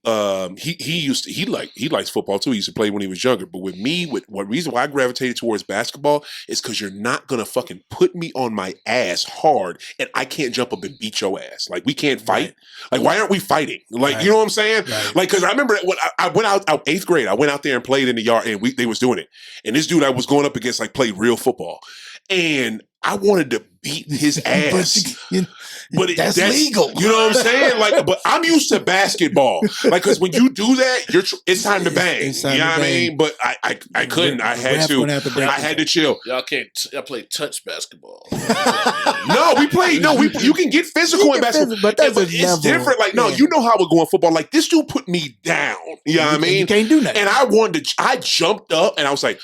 he likes football too. He used to play when he was younger, but with me, reason why I gravitated towards basketball is because you're not gonna fucking put me on my ass hard, and I can't jump up and beat your ass. Like we can't fight. Right. Like why aren't we fighting? Like you know what I'm saying? Right. Like because I remember when I went out 8th grade, I went out there and played in the yard, and they was doing it, and this dude I was going up against like played real football, and I wanted to beat his ass. But that's legal. You know what I'm saying? Like, but I'm used to basketball. Like, because when you do that, it's time to bang. You know what I mean? But I couldn't. I had to. I had to chill. Y'all can't. I play touch basketball. No, we play. No, you can get physical in basketball, but it's different. Like, no, you know how we're going football. Like, this dude put me down. You know what I mean? You can't do that. And I jumped up and I was like,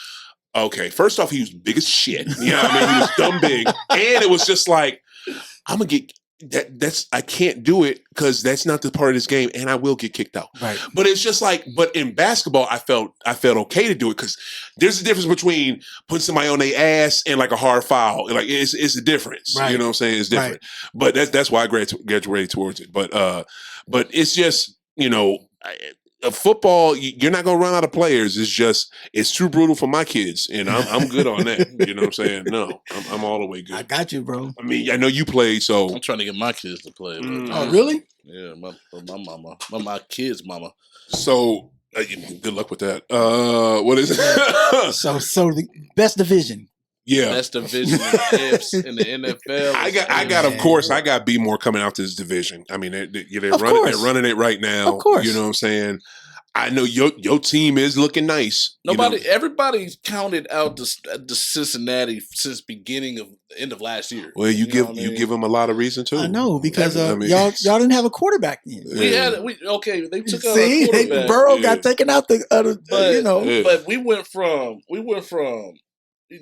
Okay, first off, he was big as shit. You know what I mean? He was dumb big. And it was just like, I'm going to get... I can't do it because that's not the part of this game, and I will get kicked out. Right. But it's just like, but in basketball, I felt okay to do it because there's a difference between putting somebody on their ass and like a hard foul. Like it's a difference. Right. You know what I'm saying? It's different. Right. But that's why I graduated towards it. But it's just, you know, football, you're not gonna run out of players. It's too brutal for my kids, and I'm good on that. You know what I'm saying? No, I'm all the way good. I got you, bro. I mean, I know you played, so I'm trying to get my kids to play. Oh, really? Yeah, my mama, my kids' mama. So good luck with that. What is it? so the best division. Yeah, best division in the NFL. I got. Of course, I got B more coming out this division. I mean, they're running it right now. Of course, you know what I'm saying. I know your team is looking nice. Everybody counted out the Cincinnati since end of last year. Well, you give them a lot of reason too. I know because y'all didn't have a quarterback then. They took out a quarterback. Burrow got taken out but we went from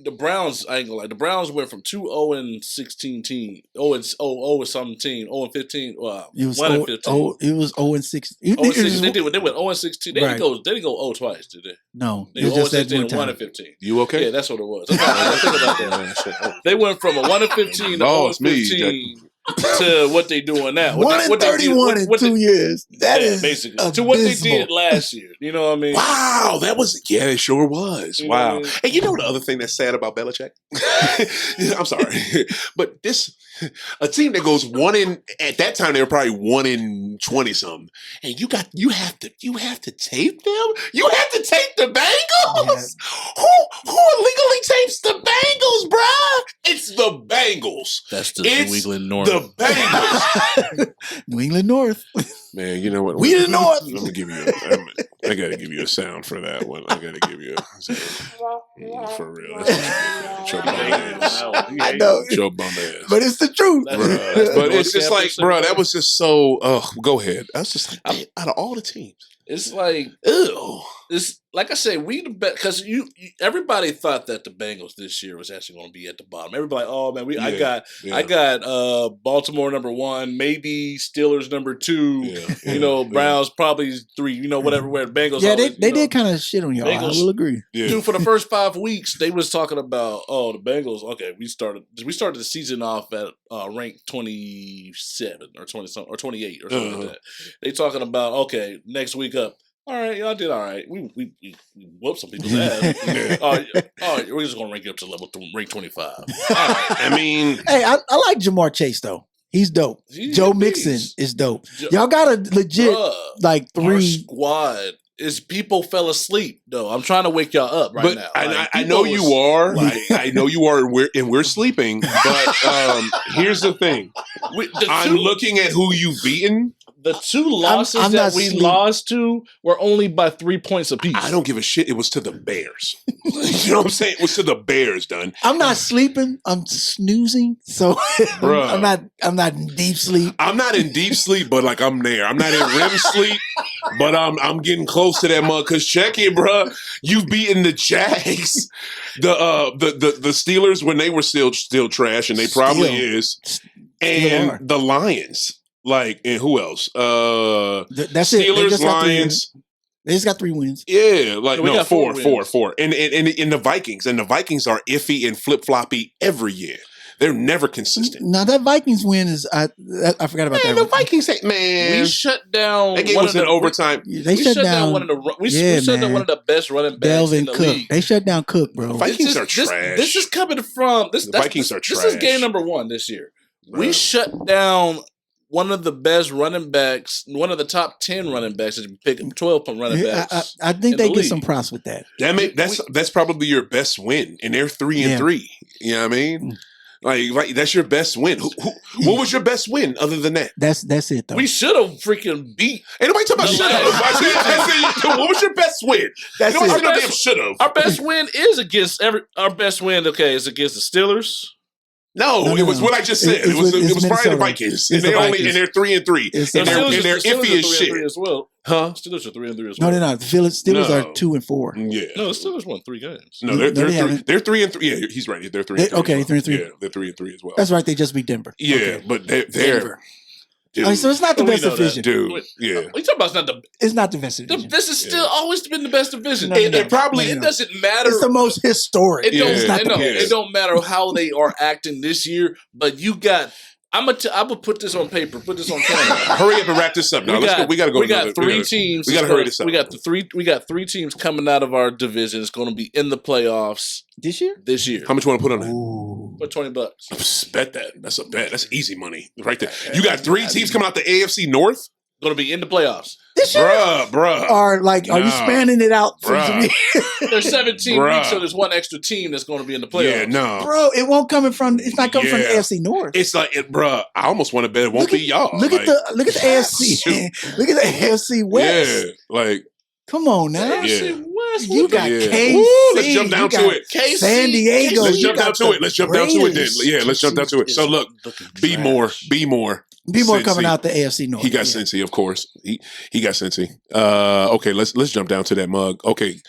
the Browns. I ain't gonna lie. The Browns went from 2-0-16 team, 0-something team, 0-15. It was 1-15. It was 0-6. They went 0-16. They didn't go 0 twice, did they? No, they went 0-16 and 1-15. You okay? Yeah, that's what it was. I think about that. They went from a 1-15 to 0-15. To what they doing now. 1-31 in 2 years. That is basically abysmal. To what they did last year. You know what I mean? Wow, it sure was. You wow. know, and you know the other thing that's sad about Belichick? I'm sorry. But a team that goes at that time they were probably 1-20 something. And you have to tape them? You have to tape the Bengals? Yeah. Who illegally tapes the Bengals, bruh? It's the Bengals. That's the New England North. The Bengals. New England North. Man, you know what? We the North. Let me give you I gotta give you a sound for that one. I gotta give you for real. Joe I know. Joe Bumbass. But it's the truth. But it's just like, bro, that was just so go ahead. I was just like, out of all the teams. It's like, ew. It's like I say, we the best because everybody thought that the Bengals this year was actually going to be at the bottom. Everybody, oh man, I got Baltimore number 1, maybe Steelers number 2. Browns probably 3. Whatever. Where the Bengals, they did kind of shit on y'all. Bengals, I will agree. Yeah. Dude, for the first 5 weeks, they was talking about the Bengals. Okay, we started the season off at ranked 27 or 20 something or 28 or something like that. They talking about next week up. All right, y'all did all right. We whooped some people's ass. We're just gonna rank it up to rank 25. All right. I mean, hey, I like Jamar Chase though. He's dope. Joe Mixon is dope. Y'all got a legit like 3 our squad. Is people fell asleep though. I'm trying to wake y'all up now. I know you are. I know you are, and we're sleeping. But here's the thing: I'm looking at who you've beaten. The 2 losses that we lost to were only by 3 points apiece. I don't give a shit. It was to the Bears. You know what I'm saying? It was to the Bears, done. I'm not sleeping. I'm snoozing. So I'm not in deep sleep. I'm not in deep sleep, but like I'm there. I'm not in REM sleep, but I'm getting close to that mug. Cause check it, bro. You've beaten the Jags, the Steelers when they were still trash, and they probably is, and the Lions. Like, and who else? That's Steelers, it. Lions. They just got 3 wins. Yeah, like we got four. And the Vikings. And the Vikings are iffy and flip-floppy every year. They're never consistent. Now that Vikings win is I forgot about that. The Vikings ain't, man. We shut down. That game was in overtime. They shut down one of the best running backs Delvin in the Cook. league. They shut down Cook, bro. The Vikings are trash. This is coming from the Vikings are trash. This is game number 1 this year. Bro. We shut down one of the best running backs, one of the top 10 running backs. That you pick 12 running backs. I think they get some props with that. That's probably your best win, and they're 3-3. You know what I mean? Like that's your best win. What was your best win other than that? That's it though. We should have freaking beat. Ain't nobody talking about should have. What was your best win? That's it. Should have. Our best win is against our best win. Okay, is against the Steelers. No, it was what I just said. It was probably the Vikings, and they're 3-3, and they're iffy as shit as well. Huh? Steelers are 3-3 as No, well. they're not. The Steelers are 2-4. Yeah. No, the Steelers won 3 games. No, they're 3-3. Yeah, he's right. They're 3-3. Okay, 3-3. Yeah, they're 3-3 as well. That's right. They just beat Denver. Yeah, okay. but they're Denver. So it's not the best division, dude. Yeah, what are you talking about? It's not the. It's not the best division. This is still always been the best division. It probably it doesn't matter. It's the most historic. It don't matter how they are acting this year, but you got. I'm gonna put this on paper. Put this on camera. Hurry up and wrap this up. Now we got to go. We got 3 teams. We got to hurry this up. We got 3 teams coming out of our division. It's going to be in the playoffs this year. How much you want to put on that? Put $20. Bet that. That's a bet. That's easy money right there. You got 3 teams coming out the AFC North. Going to be in the playoffs this year, bruh. Are you spanning it out? There's 17 weeks, so there's 1 extra team that's going to be in the playoffs. Yeah, no, bro, it won't coming from. It's not coming from the AFC North. It's like, bruh. I almost want to bet it won't be y'all. Look at the AFC. Look at the AFC West. Yeah, like. Come on now. AFC West. You got KC. Ooh, let's jump down to it. KC, San Diego. Let's jump down to it. Let's jump down to it then. Yeah, let's jump down to it. So look, be more. Coming out the AFC North. He got Cincy, of course. He got Cincy. Okay, let's jump down to that mug. Okay.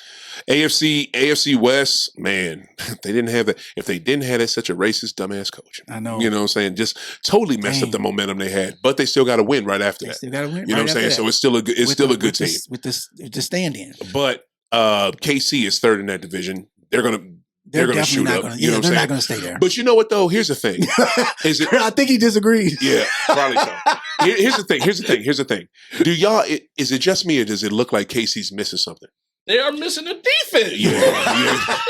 AFC West, man, they didn't have that. If they didn't have that, such a racist, dumbass coach. I know. You know what I'm saying? Just totally messed up the momentum they had. But they still got to win right after that. Still got to win. You know what I'm saying? So it's still a good team. With the stand-in. But KC is 3rd in that division. They're gonna shoot up. You know what I'm saying? They're not gonna stay there. But you know what though? Here's the thing. I think he disagrees. Yeah, probably so. Here's the thing. Do y'all? Is it just me, or does it look like KC's missing something? They are missing the defense. Yeah.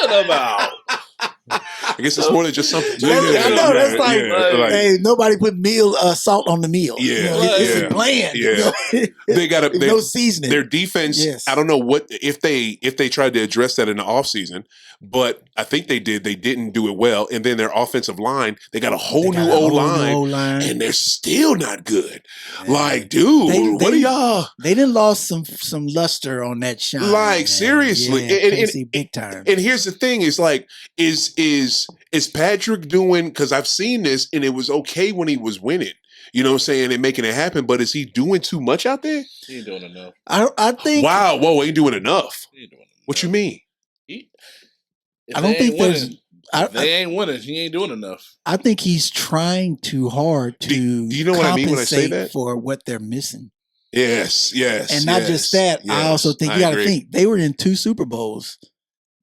What about? I guess it's more than just something. I know. That's like, hey, nobody put salt on the meal. Yeah, this is bland. Yeah, they got no seasoning. Their defense. Yes. I don't know what if they tried to address that in the offseason, but I think they did. They didn't do it well, and then their offensive line. They got a whole new O-line, and they're still not good. Man. Like, dude, what are y'all? They done lost some luster on that shine. Like, man. Seriously, and big time. And here's the thing: is like, is Patrick doing? Because I've seen this, and it was okay when he was winning. You know what I'm saying? And making it happen, but is he doing too much out there? He ain't doing enough. I think. Wow, whoa, ain't doing enough. He ain't doing enough. What you mean? I don't think there's. They ain't winning. He ain't doing enough. I think he's trying too hard to. Do you know what I mean when I say that? For what they're missing. Yes. And not just that. Yes, I also think you got to think they were in 2 Super Bowls.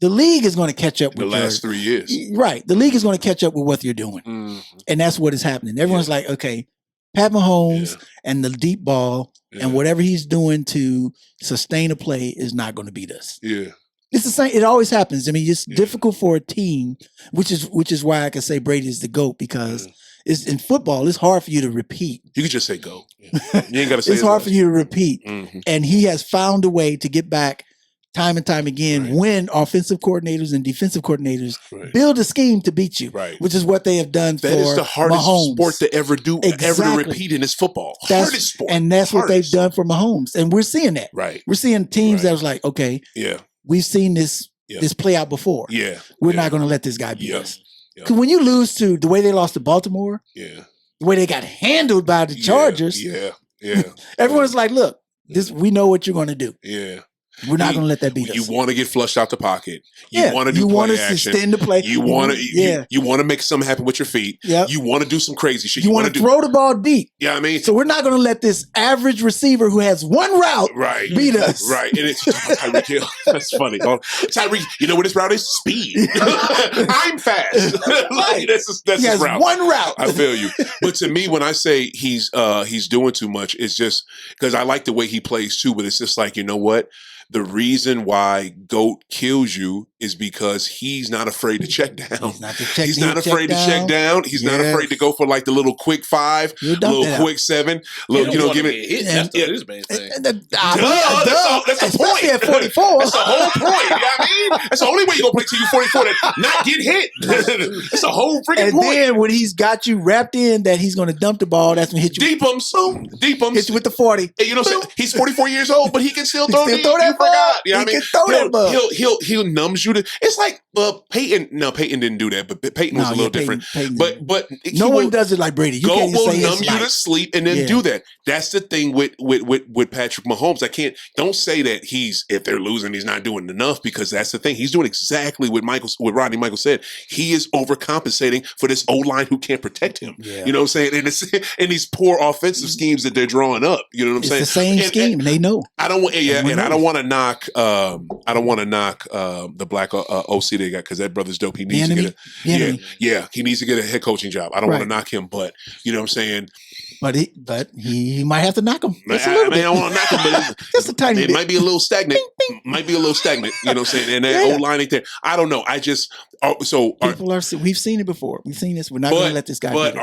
The league is going to catch up with the last 3 years. Right. The league is going to catch up with what you're doing. Mm-hmm. And that's what is happening. Everyone's like, okay, Pat Mahomes and the deep ball and whatever he's doing to sustain a play is not going to beat us. Yeah. It's the same. It always happens. I mean, it's difficult for a team, which is why I can say Brady is the GOAT because it's in football. It's hard for you to repeat. You can just say GOAT. You ain't got to say it's hard for you to repeat. Mm-hmm. And he has found a way to get back time and time again when offensive coordinators and defensive coordinators build a scheme to beat you, which is what they have done for Mahomes. That is the hardest sport to ever do, ever to repeat in this football. Hardest sport. And that's what they've done for Mahomes. And we're seeing that. Right. We're seeing teams that was like, okay, we've seen this play out before. Yeah. We're not going to let this guy beat us. Because when you lose to the way they lost to Baltimore, the way they got handled by the Chargers, everyone's like, look, we know what you're going to do. Yeah. We're not going to let that beat us. You want to get flushed out the pocket. You want to do play action. Extend the play. You want to you want to make something happen with your feet. Yep. You want to do some crazy shit. You want to throw the ball deep. Yeah, I mean. So we're not going to let this average receiver who has one route beat us. Right. And it's Tyreek Hill. That's funny. Tyreek, you know what his route is? Speed. I'm fast. That's his route. One route. I feel you. But to me, when I say he's doing too much, it's just because I like the way he plays too, but it's just like, you know what? The reason why GOAT kills you is because he's not afraid to check down. He's not afraid to check down. He's not afraid to go for like the little quick 5, little quick 7. Little, give it. That's his main thing. That's the point. At 44. That's the whole point. You know what I mean? That's the only way you're going to play till you're 44 to not get hit. That's the whole freaking point. And then when he's got you wrapped in that he's going to dump the ball, that's when he hit you. Deep 'em. Hit you with the 40. And you know what I'm saying? He's 44 years old, but he can still throw that forgot. You know He what I mean? can throw that ball. He'll numbs you to. It's like Peyton. No, Peyton didn't do that, but Peyton was a little different. Peyton but no one does it like Brady. You Goat can't will say numb you to sleep and then do that. That's the thing with Patrick Mahomes. Don't say that if they're losing, he's not doing enough, because that's the thing. He's doing exactly what Rodney Michael said. He is overcompensating for this O-line who can't protect him. Yeah. You know what I'm saying? And it's in these poor offensive schemes that they're drawing up. You know what I'm saying? It's the same scheme. They know. I don't want. Yeah, and I don't want to knock. I don't want to knock the black OC they got, because that brother's dope. He needs to get he needs to get a head coaching job. I don't want to knock him, but you know what I'm saying. But he might have to knock him. I don't want to knock him, but just a tiny bit. It might be a little stagnant. Might be a little stagnant. You know what I'm saying? And that old line ain't there. I don't know. We've seen it before. We've seen this. We're not going to let this guy. But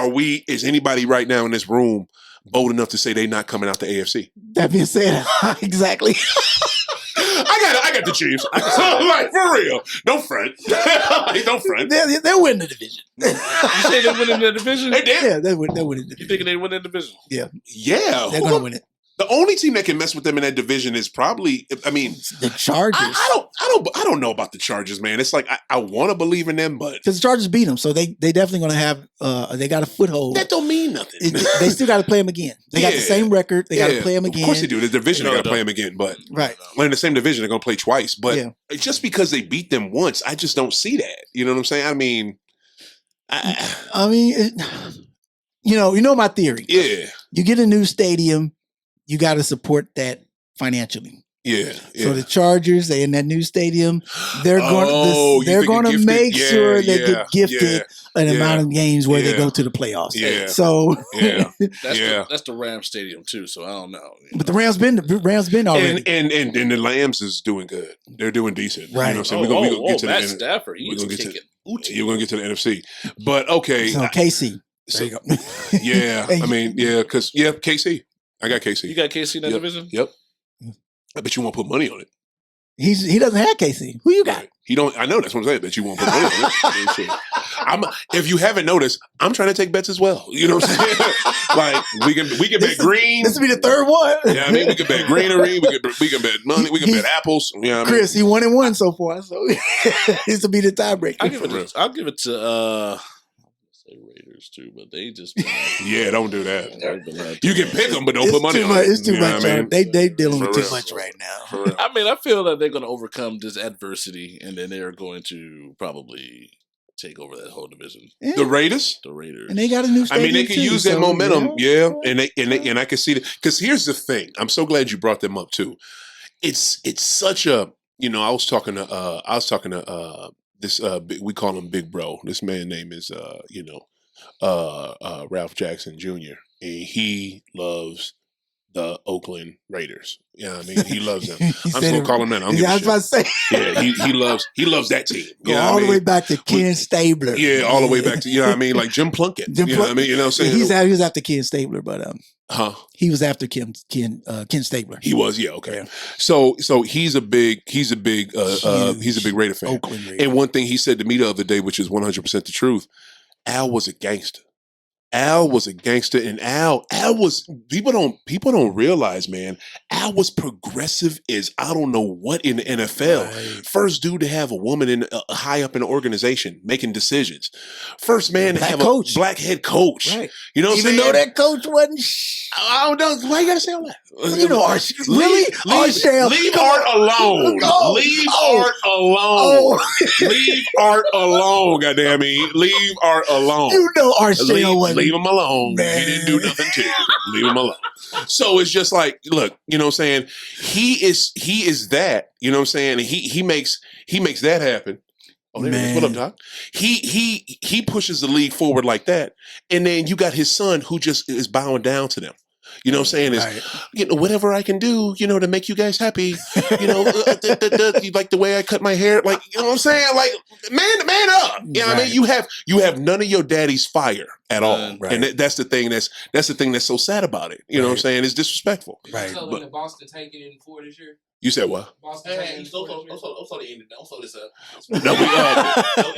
is anybody right now in this room bold enough to say they're not coming out the AFC? That being said, exactly. I got the Chiefs. Like, for real. Don't front. Don't front. They'll win the division. You say they're winning the division? They did. Yeah, they'll win the division. You thinking they win the division? Yeah. Yeah. They're going to win it. The only team that can mess with them in that division is probably, the Chargers. I don't know about the Chargers, man. It's like I want to believe in them, but because the Chargers beat them, so they definitely going to have. They got a foothold. That don't mean nothing. They still got to play them again. They got the same record. They got to play them again. Of course they do. The division, they got to play them again, but in the same division, they're going to play twice. But just because they beat them once, I just don't see that. You know what I'm saying? I mean, you know my theory. Yeah, you get a new stadium. You got to support that financially. Yeah. So the Chargers, they in that new stadium, they're going to make sure they get gifted an amount of games where they go to the playoffs. Yeah. So that's the Rams stadium too. So I don't know. But the Rams been already, and the Lambs is doing good. They're doing decent. Right. You know what I'm saying? We're gonna get to Matt Stafford. You're gonna get to the NFC. But okay, so KC. There you go. Because KC. I got KC. You got KC in that division? Yep. I bet you won't put money on it. He doesn't have KC. Who you got? Right. He don't. I know, that's what I'm saying. That you won't put money on it. If you haven't noticed, I'm trying to take bets as well. You know what I'm saying? Like we can bet green. This will be the third one. Yeah, we can bet greenery. We can bet money. We can bet apples. You know what Chris, he 1-1 so far, so this will be the tiebreaker. I'll give it to Raiders too, but they just don't do that. You can pick them, but don't put money on it. It's too much. They dealing with too much right now. I mean, I feel that they're going to overcome this adversity, and then they're going to probably take over that whole division. Yeah. The Raiders, and they got a new stadium. They can use that momentum. Yeah, and I can see that, because here's the thing. I'm so glad you brought them up too. It's such a I was talking to this we call him Big Bro. This man name is Ralph Jackson Jr. And he loves the Oakland Raiders. Yeah, I mean, he loves them. I'm just gonna call him that. I was about to say. Yeah, he loves that team. Go all the way back to Ken Stabler. Yeah, all the way back to like Jim Plunkett. You know what I mean? You know what I'm saying? He was after Ken Stabler, but he was after Ken Stabler. He was, okay. Yeah. So he's a big Raider fan. Oakland Raider. And one thing he said to me the other day, which is 100% the truth, Al was a gangster. And Al was, people don't realize, man, Al was progressive as I don't know what in the NFL. Right. First dude to have a woman high up in the organization making decisions. First man to have a black head coach. Right. You know what I'm saying? Even though that coach wasn't. I don't know. Why you gotta say all that? You know, leave Art alone. Leave Art alone. Leave Art alone. Goddamn me. Leave Art alone. You know Art Shale wasn't. Leave him alone. Man. He didn't do nothing to you. Leave him alone. So it's just like, look, you know what I'm saying? He is that, you know what I'm saying? And he makes that happen. Oh, there it is. What up, Doc? He pushes the league forward like that. And then you got his son who just is bowing down to them. You know what I'm saying? Is whatever I can do, to make you guys happy. You like the way I cut my hair, like you know what I'm saying? Like man up. You know what I mean? You have none of your daddy's fire at all, and that's the thing. That's the thing that's so sad about it. You know what I'm saying? It's disrespectful. Right. So when the Boston take it in 4 this year. You said what? Boston No,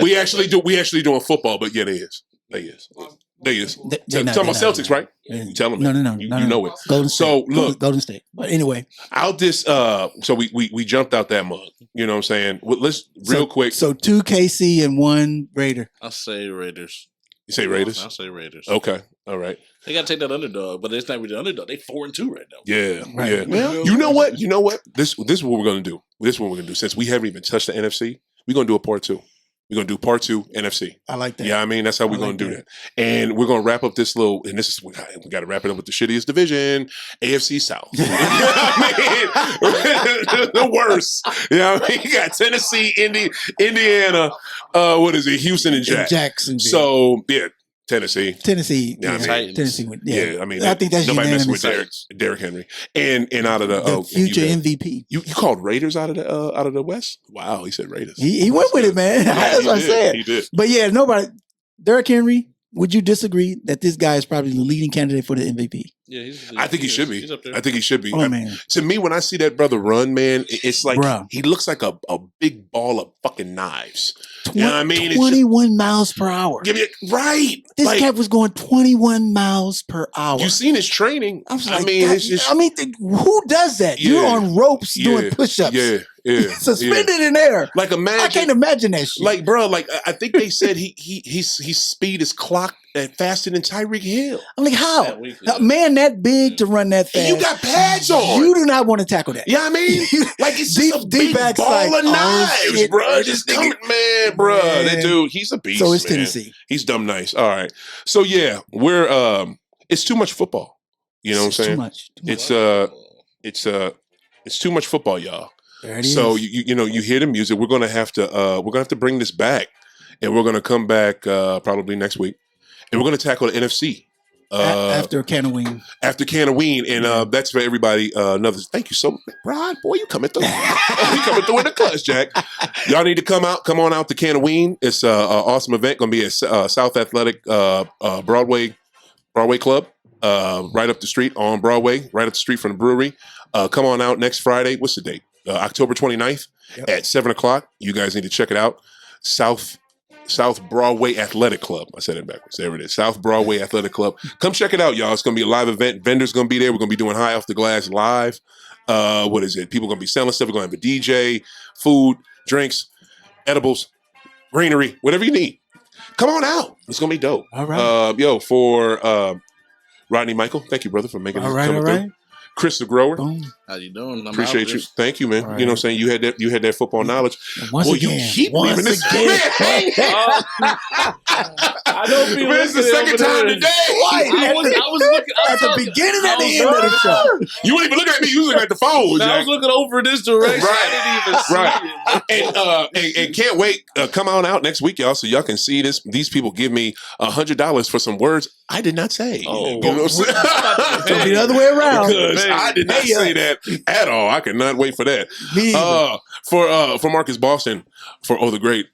we actually doing football, but yeah, they is. There he is. They're Talking about Celtics, right? Yeah. You tell them. No. You know it. Golden State. So look, Golden State. But anyway, out this. So we jumped out that mug. You know what I'm saying? Well, let's real quick. So 2 KC and 1 Raider. I'll say Raiders. You say Raiders? I'll say Raiders. Okay. All right. They got to take that underdog, but it's not really the underdog. They 4-2 right now. Yeah. Right. Yeah. Well, You know what? This is what we're gonna do. This is what we're gonna do. Since we haven't even touched the NFC, we're gonna do a part 2. We're gonna do part 2 NFC. I like that. Yeah, I mean that's how we're gonna do that. And we're gonna wrap up this little. And this is we got to wrap it up with the shittiest division, AFC South. You know what I mean? The worst. You know what I mean? You got Tennessee, Indiana. What is it? Houston and Jacksonville. So yeah. Tennessee. Yeah, I mean, Tennessee. Yeah, I mean, I think that's nobody messing with unanimous. Derrick Henry, and out of the future MVP. You called Raiders out of the West? Wow, he said Raiders. He went with it, man. Yeah, That's what I said. He did. But yeah, nobody. Derrick Henry. Would you disagree that this guy is probably the leading candidate for the MVP? Yeah, I think he should be. He's up there. I think he should be. Oh man! To me, when I see that brother run, man, it's like Bruh. he looks like a big ball of fucking knives. You know what I mean? It's 21 miles per hour. Give me right. This Like, cat was going 21 miles per hour. you seen his training? I was like, mean, God, it's just who does that? Yeah. You're on ropes doing push-ups. Yeah. Suspended in air. Like imagine. I can't imagine that shit. Like, bro, like I think they said his speed is clocked at faster than Tyreek Hill. I'm like, how? That weak, A man that big to run that fast. And you got pads on. You do not want to tackle that. Yeah, I mean, like it's Deep- just a deep big back ball side. of Oh, knives, shit. bro. This nigga, man, bro, Man. that dude, he's a beast. So it's man. Tennessee. He's dumb nice. All right. So yeah, we're it's too much football. You know what I'm saying? Too much. It's too much football, y'all. There it is. So you hear the music. We're gonna have to bring this back, and we're gonna come back probably next week, and we're gonna tackle the NFC after Canoween. After Canoween, and that's for everybody. Another thank you so much, Rod. Boy, you coming through? You coming through in the clutch, Jack. Y'all need to come on out to Canoween. It's an awesome event. Gonna be at South Athletic Broadway Club, right up the street on Broadway, right up the street from the brewery. Come on out next Friday. What's the date? October 29th at 7:00. You guys need to check it out. South Broadway Athletic Club. I said it backwards. There it is. South Broadway Athletic Club. Come check it out, y'all. It's going to be a live event. Vendors going to be there. We're going to be doing High Off the Glass live. What is it? People going to be selling stuff. We're going to have a DJ, food, drinks, edibles, greenery, whatever you need. Come on out. It's going to be dope. All right. For Rodney Michael, thank you, brother, for making this coming through. Cris The Grower. Boom. How you doing? Appreciate you. Thank you, man. Right. You know what I'm saying? You had that football knowledge. Once Well, again. you keep Once leaving this again. I don't feel Man, it's the second time today. I was looking At the beginning and the end of the show. You weren't even looking at me. You was looking at the phone, I Jack. was looking over this direction. Right. I didn't even see it. And can't wait. Come on out next week, y'all, so y'all can see this. These people give me $100 for some words I did not say. Oh. You know what I'm saying? It's gonna be the other way around. Because I did not say that at all. I cannot wait for that. Me either. For Marcus Boston, for OThaGreat,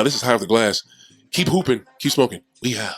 this is High Off the Glass. Keep hooping, keep smoking. We out.